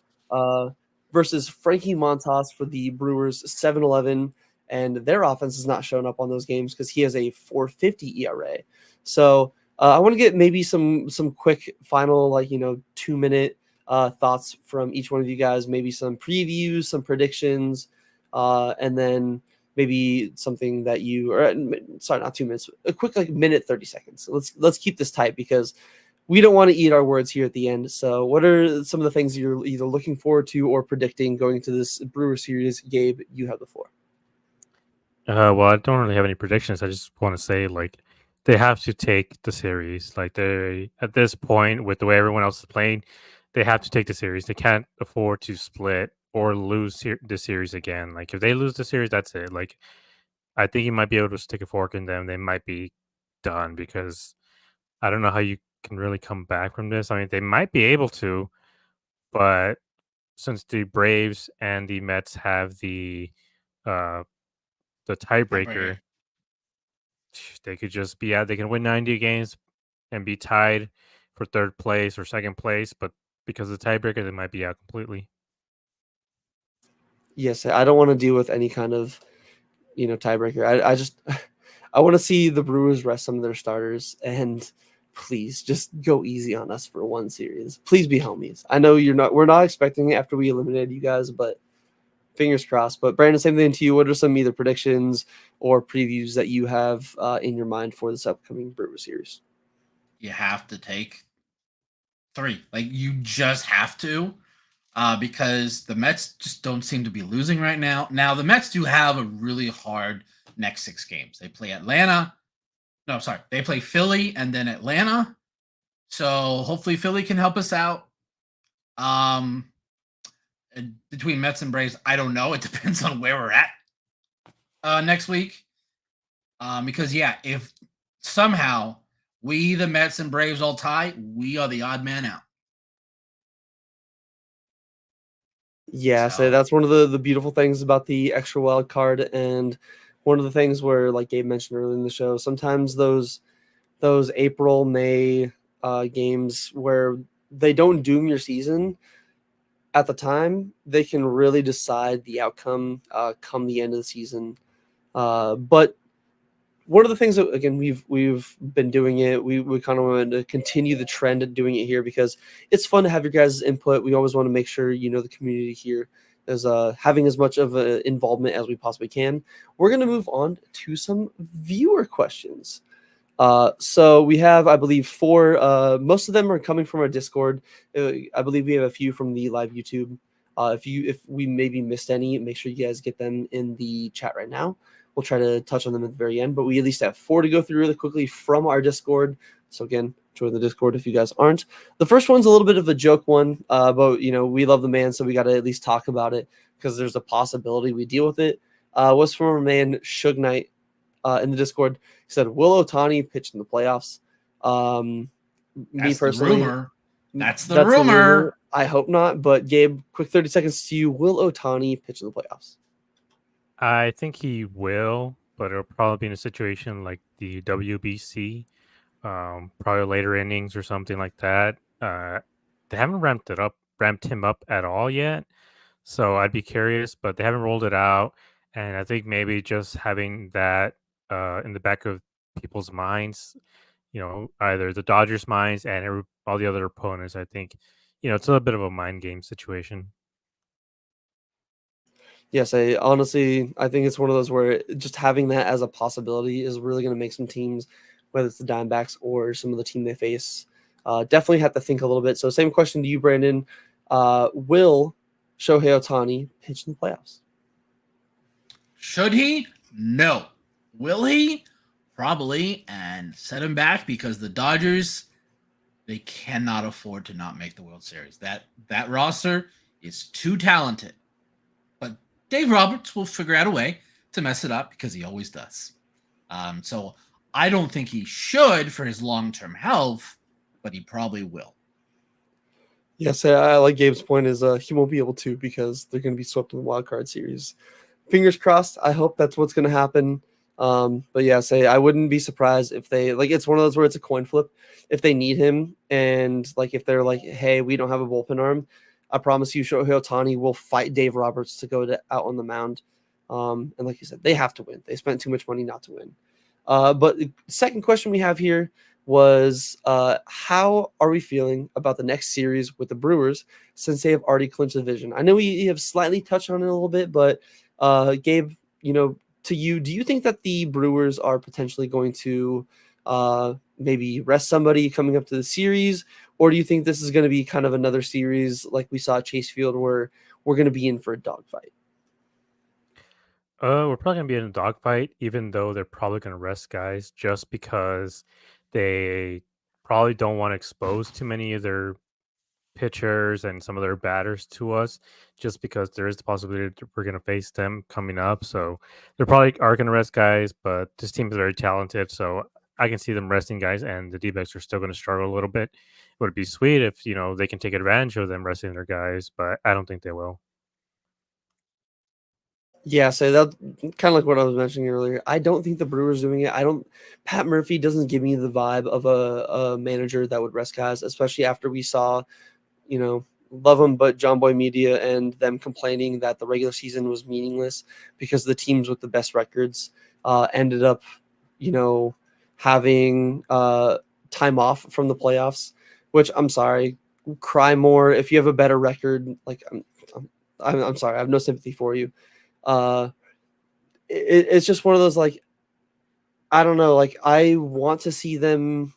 versus Frankie Montas for the Brewers 7-11, and their offense has not shown up on those games because he has a 4.50 ERA. So I want to get maybe some quick final 2-minute thoughts from each one of you guys, maybe some previews, some predictions, and then maybe something that sorry, not 2 minutes, a quick minute 30 seconds. So let's keep this tight because we don't want to eat our words here at the end. So what are some of the things you're either looking forward to or predicting going into this Brewer series? Gabe, you have the floor. Well, I don't really have any predictions. I just want to say, they have to take the series. They at this point, with the way everyone else is playing, they have to take the series. They can't afford to split or lose the series again. If they lose the series, that's it. I think you might be able to stick a fork in them. They might be done because I don't know how you can really come back from this. I mean, they might be able to, but since the Braves and the Mets have the tiebreaker, they could just be out. They can win 90 games and be tied for third place or second place, but because of the tiebreaker, they might be out completely. Yes, I don't want to deal with any kind of tiebreaker. I just I want to see the Brewers rest some of their starters and please just go easy on us for one series. Please be homies. I know we're not expecting it after we eliminated you guys, but fingers crossed. But Brandon, same thing to you. What are some either predictions or previews that you have in your mind for this upcoming Brewer series? You have to take 3. You just have to. Because the Mets just don't seem to be losing right now. Now, the Mets do have a really hard next 6 games. They play they play Philly and then Atlanta. So hopefully Philly can help us out. Between Mets and Braves, I don't know. It depends on where we're at next week. Because, if somehow we, the Mets and Braves all tie, we are the odd man out. Yeah, so that's one of the beautiful things about the extra wild card, and one of the things where, like Gabe mentioned earlier in the show, sometimes those April, May games where they don't doom your season at the time, they can really decide the outcome come the end of the season. But one of the things that, again, we've been doing it, we kind of want to continue the trend of doing it here because it's fun to have your guys' input. We always want to make sure the community here is having as much of an involvement as we possibly can. We're going to move on to some viewer questions. So we have, I believe, 4. Most of them are coming from our Discord. I believe we have a few from the live YouTube. If we maybe missed any, make sure you guys get them in the chat right now. We'll try to touch on them at the very end, but we at least have 4 to go through really quickly from our Discord. So again, join the Discord if you guys aren't. The first one's a little bit of a joke one, but we love the man, so we got to at least talk about it because there's a possibility we deal with it. Was from our man Suge Knight in the Discord. He said, "Will Ohtani pitch in the playoffs?" Me personally, That's the rumor. I hope not, but Gabe, quick 30 seconds to you. Will Ohtani pitch in the playoffs? I think he will, but it'll probably be in a situation like the WBC, probably later innings or something like that. They haven't ramped him up at all yet, so I'd be curious, but they haven't rolled it out, and I think maybe just having that in the back of people's minds, either the Dodgers' minds and all the other opponents. I think, it's a bit of a mind game situation. Yes, I think it's one of those where just having that as a possibility is really going to make some teams, whether it's the Diamondbacks or some of the team they face, definitely have to think a little bit. So same question to you, Brandon. Will Shohei Ohtani pitch in the playoffs? Should he? No. Will he? Probably. And set him back because the Dodgers, they cannot afford to not make the World Series. That roster is too talented. But Dave Roberts will figure out a way to mess it up because he always does. So I don't think he should for his long-term health, but he probably will. Yes, I like Gabe's point is he won't be able to because they're going to be swept in the wild card series. Fingers crossed. I hope that's what's going to happen. But yeah, I wouldn't be surprised if they it's one of those where it's a coin flip. If they need him and if they're like, hey, we don't have a bullpen arm, I promise you, Shohei Ohtani will fight Dave Roberts to go out on the mound. And like you said, they have to win. They spent too much money not to win. But the second question we have here was how are we feeling about the next series with the Brewers since they have already clinched the division? I know we have slightly touched on it a little bit, but Gabe, to you, do you think that the Brewers are potentially going to maybe rest somebody coming up to the series, or do you think this is going to be kind of another series like we saw at Chase Field where we're going to be in for a dogfight? We're probably gonna be in a dogfight, even though they're probably gonna rest guys just because they probably don't want to expose too many of their pitchers and some of their batters to us, just because there is the possibility that we're gonna face them coming up. So they probably are gonna rest guys, but this team is very talented, so I can see them resting guys, and the D-backs are still gonna struggle a little bit. It would be sweet if they can take advantage of them resting their guys, but I don't think they will. Yeah, so that kind of like what I was mentioning earlier. I don't think the Brewers doing it. Pat Murphy doesn't give me the vibe of a manager that would rest guys, especially after we saw, love them, but John Boy Media and them complaining that the regular season was meaningless because the teams with the best records ended up, having time off from the playoffs, which I'm sorry, cry more if you have a better record. Like I'm sorry, I have no sympathy for you. It's just one of those, like, I don't know, like I want to see them,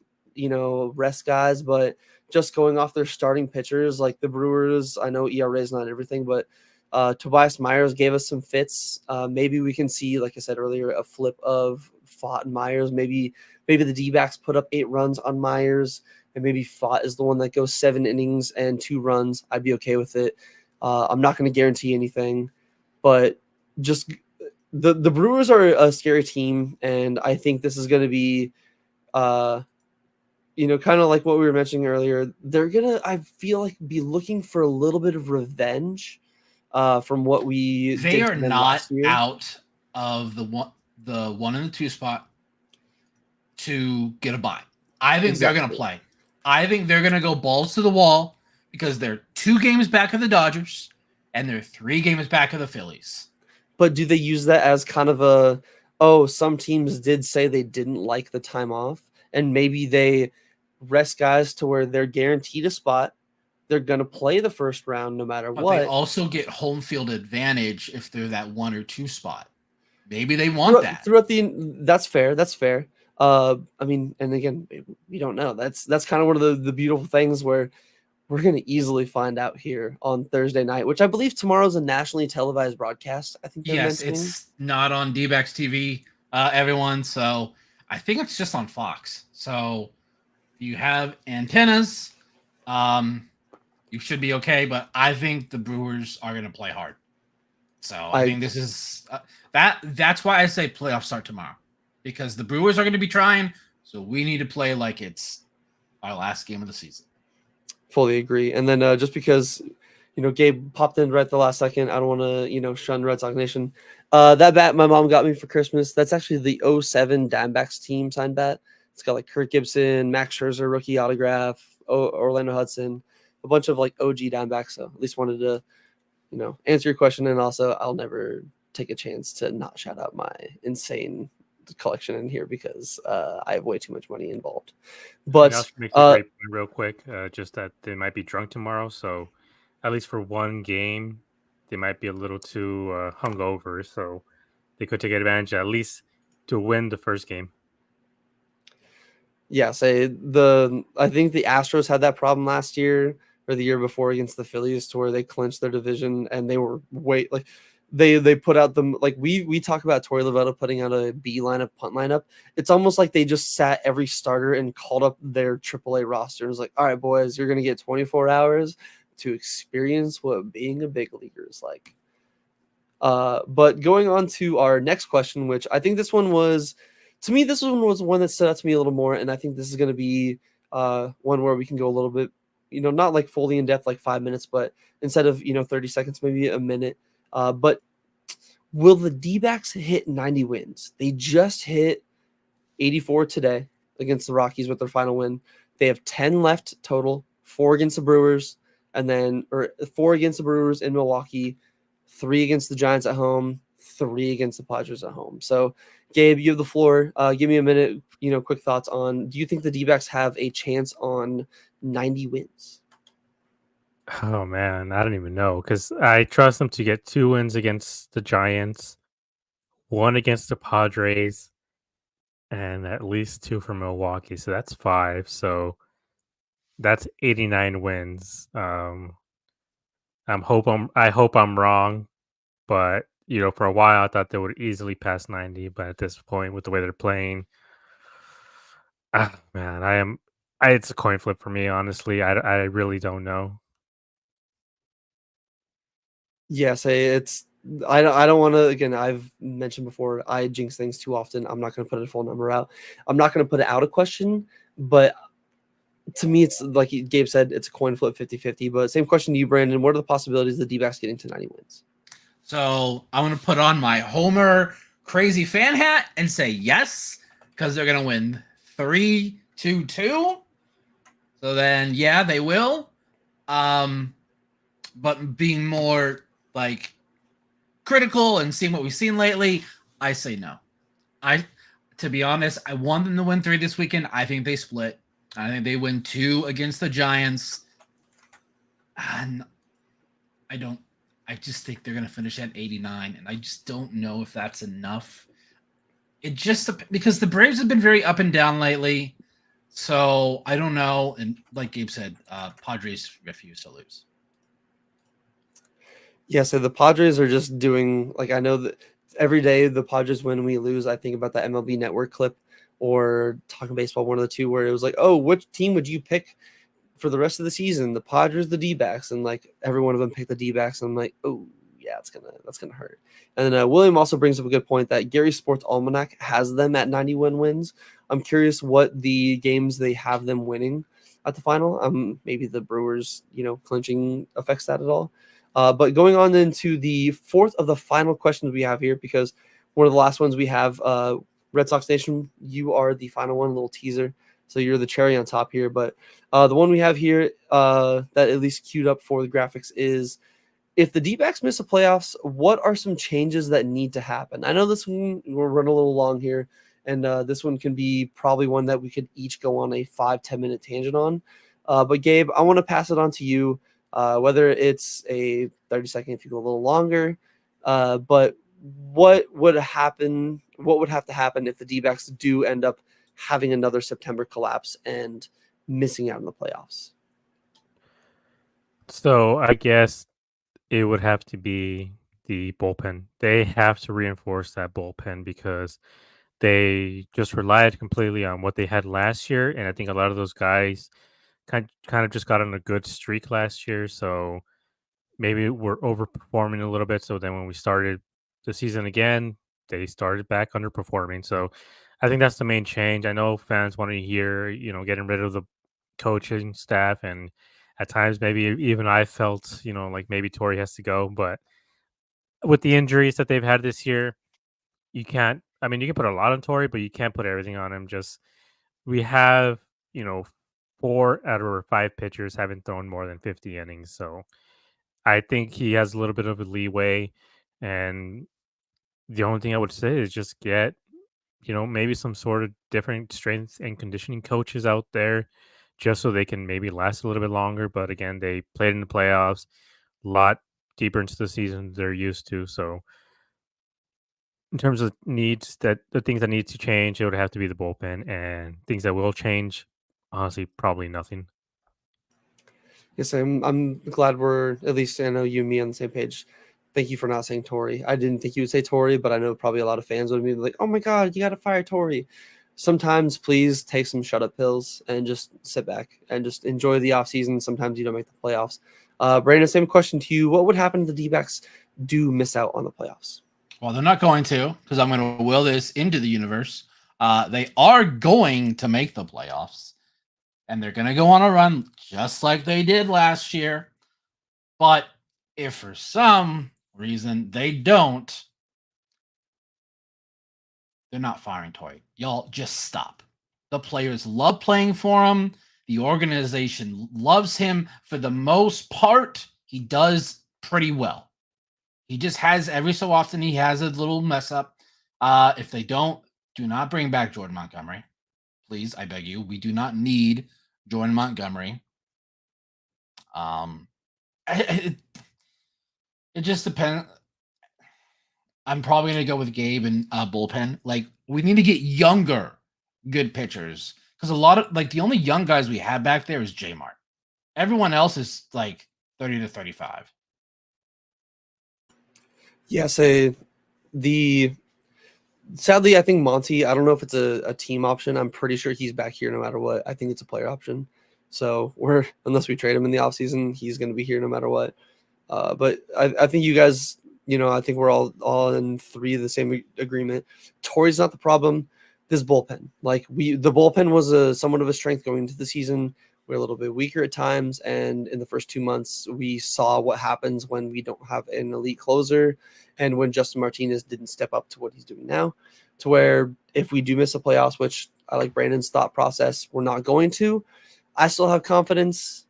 rest guys, but just going off their starting pitchers, like the Brewers, I know ERA is not everything, but Tobias Myers gave us some fits. Maybe we can see, like I said earlier, a flip of Fott and Myers. Maybe the D-backs put up 8 runs on Myers, and maybe Fott is the one that goes 7 innings and 2 runs. I'd be okay with it. I'm not going to guarantee anything, but just the Brewers are a scary team, and I think this is going to be, kind of like what we were mentioning earlier. They're gonna, I feel like, be looking for a little bit of revenge from what we They did are to them not last year. out of the 1 and the 2 spot to get a bye. I think they're going to play. I think they're going to go balls to the wall because they're 2 games back of the Dodgers and they're 3 games back of the Phillies. But do they use that as kind of some teams did say they didn't like the time off, and maybe they rest guys to where they're guaranteed a spot. They're going to play the first round no matter but what. They also get home field advantage if they're that 1 or 2 spot. Maybe they want that. That's fair. That's fair. I mean, and again, we don't know. That's kind of one of the beautiful things where we're going to easily find out here on Thursday night, which I believe tomorrow's a nationally televised broadcast. I think it's not on Dbacks TV, everyone. So I think it's just on Fox. So if you have antennas, you should be okay. But I think the Brewers are going to play hard. So I think this is that's why I say playoffs start tomorrow, because the Brewers are going to be trying. So we need to play like it's our last game of the season. Fully agree. And then just because, Gabe popped in right at the last second, I don't want to, shun Red Sox Nation. That bat my mom got me for Christmas, that's actually the 07 Dbacks team signed bat. It's got like Kurt Gibson, Max Scherzer, rookie autograph, Orlando Hudson, a bunch of like OG Dbacks. So at least wanted to, answer your question. And also I'll never take a chance to not shout out my insane collection in here because I have way too much money involved. But make a great point real quick, just that they might be drunk tomorrow, so at least for one game they might be a little too hungover, so they could take advantage at least to win the first game. Yeah, I think the Astros had that problem last year or the year before against the Phillies, to where they clinched their division and they were they put out them, like we talk about Torey Lovetta putting out a B lineup, punt lineup. It's almost like they just sat every starter and called up their AAA roster and was like, all right, boys, you're gonna get 24 hours to experience what being a big leaguer is like. But going on to our next question, which I think this one was one that stood out to me a little more, and I think this is going to be one where we can go a little bit, not like fully in depth, like 5 minutes, but instead of 30 seconds, maybe a minute. But will the D-backs hit 90 wins? They just hit 84 today against the Rockies with their final win. They have 10 left total, 4 against the Brewers, and then or 4 against the Brewers in Milwaukee, 3 against the Giants at home, 3 against the Padres at home. So, Gabe, you have the floor. Give me a minute. Quick thoughts on. Do you think the D-backs have a chance on 90 wins? Oh man, I don't even know because I trust them to get 2 wins against the Giants, 1 against the Padres, and at least 2 from Milwaukee. So that's 5. So that's 89 wins. I hope I'm wrong, but for a while I thought they would easily pass 90, but at this point, with the way they're playing, man, it's a coin flip for me. Honestly, I really don't know. Yes, it's. I don't want to. Again, I've mentioned before. I jinx things too often. I'm not going to put a full number out. I'm not going to put it out a question, but to me, it's like Gabe said, it's a coin flip 50-50. But same question to you, Brandon. What are the possibilities of the D-backs getting to 90 wins? So I'm going to put on my Homer crazy fan hat and say yes, because they're going to win 3-2-2. So then, yeah, they will. But being more like critical and seeing what we've seen lately, I say no. To be honest, I want them to win 3 this weekend. I think they split. I think they win 2 against the Giants. And I just think they're going to finish at 89, and I just don't know if that's enough. It just because the Braves have been very up and down lately, so I don't know. And like Gabe said, Padres refuse to lose. Yeah, so the Padres are just doing I know that every day the Padres win and we lose. I think about that MLB Network clip or Talking Baseball, one of the two, where it was like, oh, which team would you pick for the rest of the season? The Padres, the D-backs, and every one of them picked the D-backs. And I'm like, oh yeah, that's gonna hurt. And then William also brings up a good point that Gary's Sports Almanac has them at 91 wins. I'm curious what the games they have them winning at the final. Maybe the Brewers, clinching affects that at all. But going on into the fourth of the final questions we have here, because one of the last ones we have, Red Sox Nation, you are the final one, a little teaser. So you're the cherry on top here. But the one we have here that at least queued up for the graphics is, if the D-backs miss the playoffs, what are some changes that need to happen? I know this one, we're running a little long here, and this one can be probably one that we could each go on a 5-10 minute tangent on. But Gabe, I want to pass it on to you, whether it's a 30-second, if you go a little longer. But what would happen? What would have to happen if the D-backs do end up having another September collapse and missing out on the playoffs? So I guess it would have to be the bullpen. They have to reinforce that bullpen because they just relied completely on what they had last year, and I think a lot of those guys kind of just got on a good streak last year. So maybe we're overperforming a little bit. So then when we started the season again, they started back underperforming. So I think that's the main change. I know fans want to hear, getting rid of the coaching staff, and at times maybe even I felt, like maybe Torrey has to go. But with the injuries that they've had this year, you can't. I mean, you can put a lot on Torrey, but you can't put everything on him. Just we have, 4 out of 5 pitchers haven't thrown more than 50 innings, so I think he has a little bit of a leeway. And the only thing I would say is just get, maybe some sort of different strength and conditioning coaches out there just so they can maybe last a little bit longer. But again, they played in the playoffs a lot deeper into the season they're used to. So in terms of needs, that the things that need to change, it would have to be the bullpen, and things that will change, honestly, probably nothing. Yes, I'm glad we're, at least I know you and me, on the same page. Thank you for not saying Torrey. I didn't think you would say Torrey, but I know probably a lot of fans would be like, oh my God, you got to fire Torrey. Sometimes please take some shut up pills and just sit back and just enjoy the offseason. Sometimes you don't make the playoffs. Brandon, same question to you. What would happen if the D-backs do miss out on the playoffs? Well, they're not going to, because I'm going to will this into the universe. They are going to make the playoffs, and they're going to go on a run just like they did last year. But if for some reason they don't, they're not firing Torrey. Y'all just stop. The players love playing for him. The organization loves him for the most part. He does pretty well. He just has every so often he has a little mess up. If they don't, do not bring back Jordan Montgomery. Please, I beg you. We do not need Jordan Montgomery. It just depends. I'm probably going to go with Gabe and bullpen. Like, we need to get younger good pitchers. Because a lot of, like, the only young guys we have back there is J Mart. Everyone else is, like, 30 to 35. Yeah, sadly, I think Monty, I don't know if it's a team option. I'm pretty sure he's back here no matter what. I think it's a player option. So unless we trade him in the offseason, he's going to be here no matter what. But I think you guys, I think we're all in three of the same agreement. Torrey's not the problem. This bullpen, the bullpen was somewhat of a strength going into the season. We're a little bit weaker at times, and in the first 2 months, we saw what happens when we don't have an elite closer, and when Justin Martinez didn't step up to what he's doing now. To where if we do miss the playoffs, which I like Brandon's thought process, we're not going to. I still have confidence.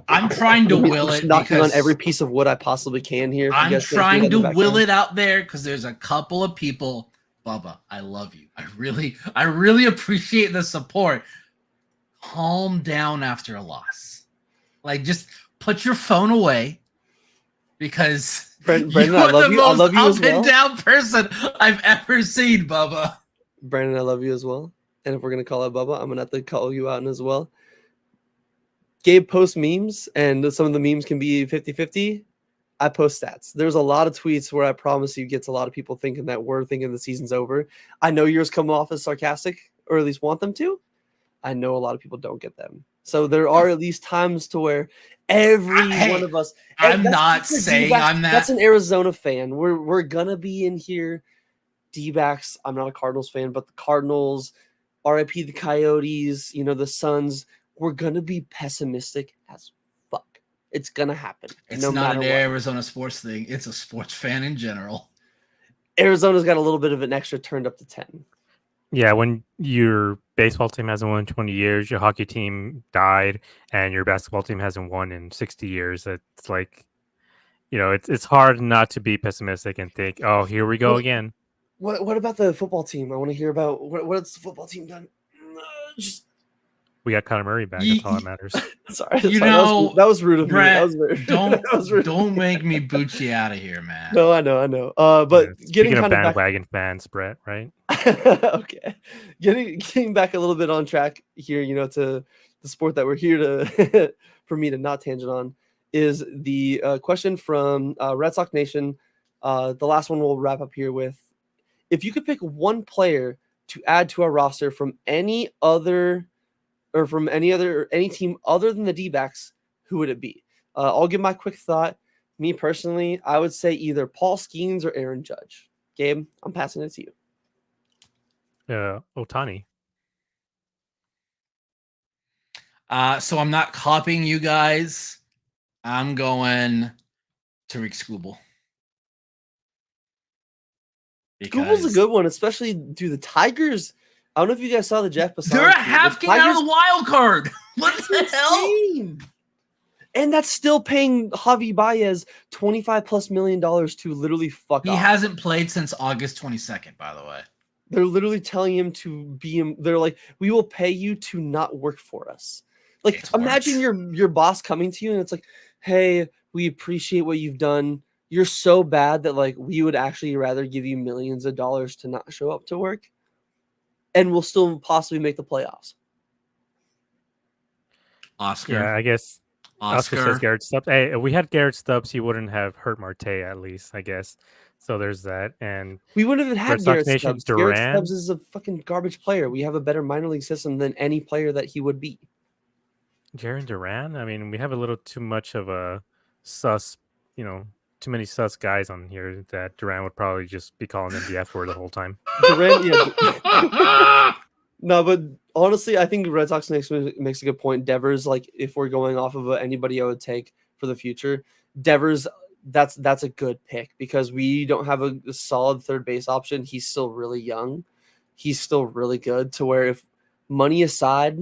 I'm trying to will it. Knocking on every piece of wood I possibly can here. I'm trying to will it out there because there's a couple of people. Bubba, I love you. I really appreciate the support. Calm down after a loss. Like, just put your phone away because Brandon, I love you. I love you as well. Up and down person I've ever seen, Bubba. Brandon, I love you as well. And if we're gonna call out Bubba, I'm gonna have to call you out as well. Gabe posts memes, and some of the memes can be 50-50. I post stats. There's a lot of tweets where I promise you gets a lot of people thinking that we're thinking the season's over. I know yours come off as sarcastic, or at least want them to. I know a lot of people don't get them. So there are at least times to where one of us. I'm not saying I'm that. That's an Arizona fan. We're gonna be in here. Dbacks. I'm not a Cardinals fan, but the Cardinals, RIP the Coyotes. The Suns. We're gonna be pessimistic as fuck. It's gonna happen. It's not an Arizona sports thing. It's a sports fan in general. Arizona's got a little bit of an extra turned up to 10. Yeah, when your baseball team hasn't won in 20 years, your hockey team died, and your basketball team hasn't won in 60 years, it's like, it's hard not to be pessimistic and think, oh, here we go again. What about the football team? I want to hear about what's the football team done? We got Connor Murray back. That's all that matters. Sorry. That was rude of Brett, me. Don't make me boot you out of here, man. No, I know. But yeah, getting kind of bandwagon fans, Brett, right? Okay. Getting back a little bit on track here, to the sport that we're here to for me to not tangent on is the question from Red Sox Nation. The last one we'll wrap up here with: if you could pick one player to add to our roster from any team other than the D-backs, who would it be? I'll give my quick thought. Me personally, I would say either Paul Skeens or Aaron Judge. Gabe, I'm passing it to you. Ohtani. So I'm not copying you guys. I'm going Tariq Skubal. Skubal's a good one, especially the Tigers. I don't know if you guys saw the Jeff Passan. They're a half game out of the wild card. What the hell? And that's still paying Javi Baez $25+ million to literally fuck off. He hasn't played since August 22nd, by the way. They're literally telling him to be. They're like, we will pay you to not work for us. Like, imagine your boss coming to you and it's like, hey, we appreciate what you've done. You're so bad that we would actually rather give you millions of dollars to not show up to work. And we'll still possibly make the playoffs. Oscar. Yeah, I guess Oscar says Garrett Stubbs. Hey, if we had Garrett Stubbs, he wouldn't have hurt Marte at least, I guess. So there's that. And we wouldn't have had Garrett Stubbs. Duran. Garrett Stubbs is a fucking garbage player. We have a better minor league system than any player that he would be. Jaron Duran? I mean, we have a little too much of a sus, too many sus guys on here that Duran would probably just be calling them the F word the whole time. Duran, yeah. No, but honestly, I think Red Sox makes a good point. Devers, if we're going off of anybody I would take for the future, Devers, that's a good pick because we don't have a solid third base option. He's still really young. He's still really good to where if money aside,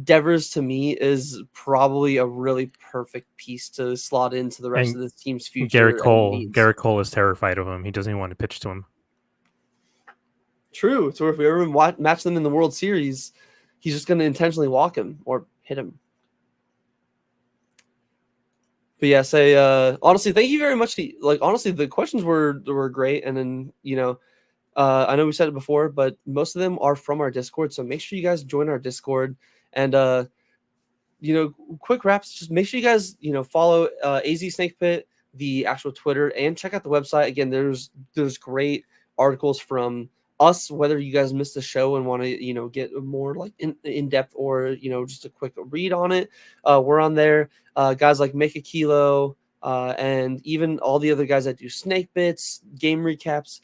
Devers to me is probably a really perfect piece to slot into the rest And of this team's future. Garrett Cole. needs. Garrett Cole is terrified of him. He doesn't even want to pitch to him. True. So if we ever match them in the World Series, he's just going to intentionally walk him or hit him. But yeah, honestly, thank you very much. Honestly, the questions were great, and then I know we said it before, but most of them are from our Discord. So make sure you guys join our Discord, and quick wraps. Just make sure you guys follow AZ Snake Pit, the actual Twitter, and check out the website. Again, there's great articles from us, whether you guys missed the show and want to get more like in depth or just a quick read on it. We're on there. Guys like Make a Kilo, and even all the other guys that do snake bits, game recaps.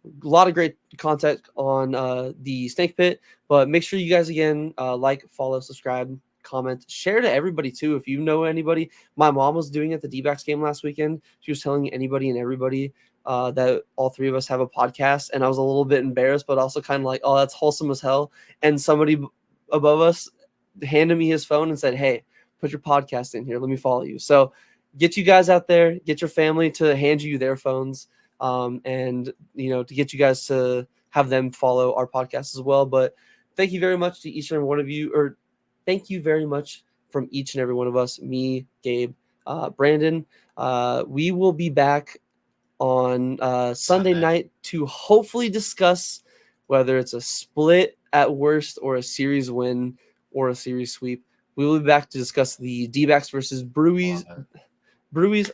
A lot of great content on the Snake Pit. But make sure you guys again follow, subscribe, comment, share to everybody too. If you know anybody, my mom was doing it at the Dbacks game last weekend. She was telling anybody and everybody that all three of us have a podcast, and I was a little bit embarrassed, but also kind of like, oh, that's wholesome as hell. And somebody above us handed me his phone and said, hey, put your podcast in here. Let me follow you. So get you guys out there, get your family to hand you their phones, and to get you guys to have them follow our podcast as well. But thank you very much to each and every one of you, or thank you very much from each and every one of us, me, Gabe, Brandon. We will be back on Sunday night to hopefully discuss whether it's a split at worst or a series win or a series sweep. We will be back to discuss the Dbacks versus Brewies.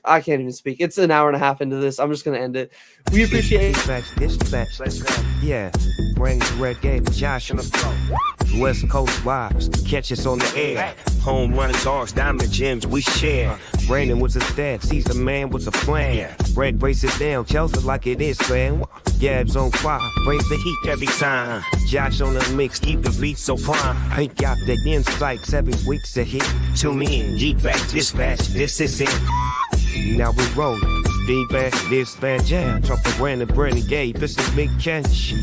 I can't even speak. It's an hour and a half into this. I'm just going to end it. We appreciate it. Yeah. Brandon, Red Gabe, Josh on the floor. West Coast vibes, catch us on the air. Home run dogs, diamond gems, we share. Brandon was a stat, Caesar man was a plan. Red brace it down, tells it like it is, man. Gabs on fire, brings the heat every time. Josh on the mix, keep the beat so prime. I got that insight, 7 weeks ahead. Tune in, Dbacks dispatch, this is it. Now we rolling. Dbacks, dispatch, jam. Talk to Brandon, Brandon Gabe, this is Big Catch.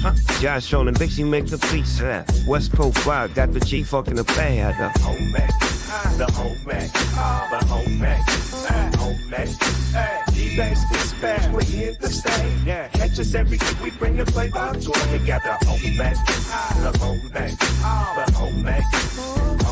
Josh on the mix, he make the beats. West Coast vibe, got the G fucking the band. The home Mac, the home Mac, the home Mac, home Mac. Dbacks dispatch, we here to stay. Catch us every week, we bring the flavor to it. We got the home Mac, the home Mac, the home Mac.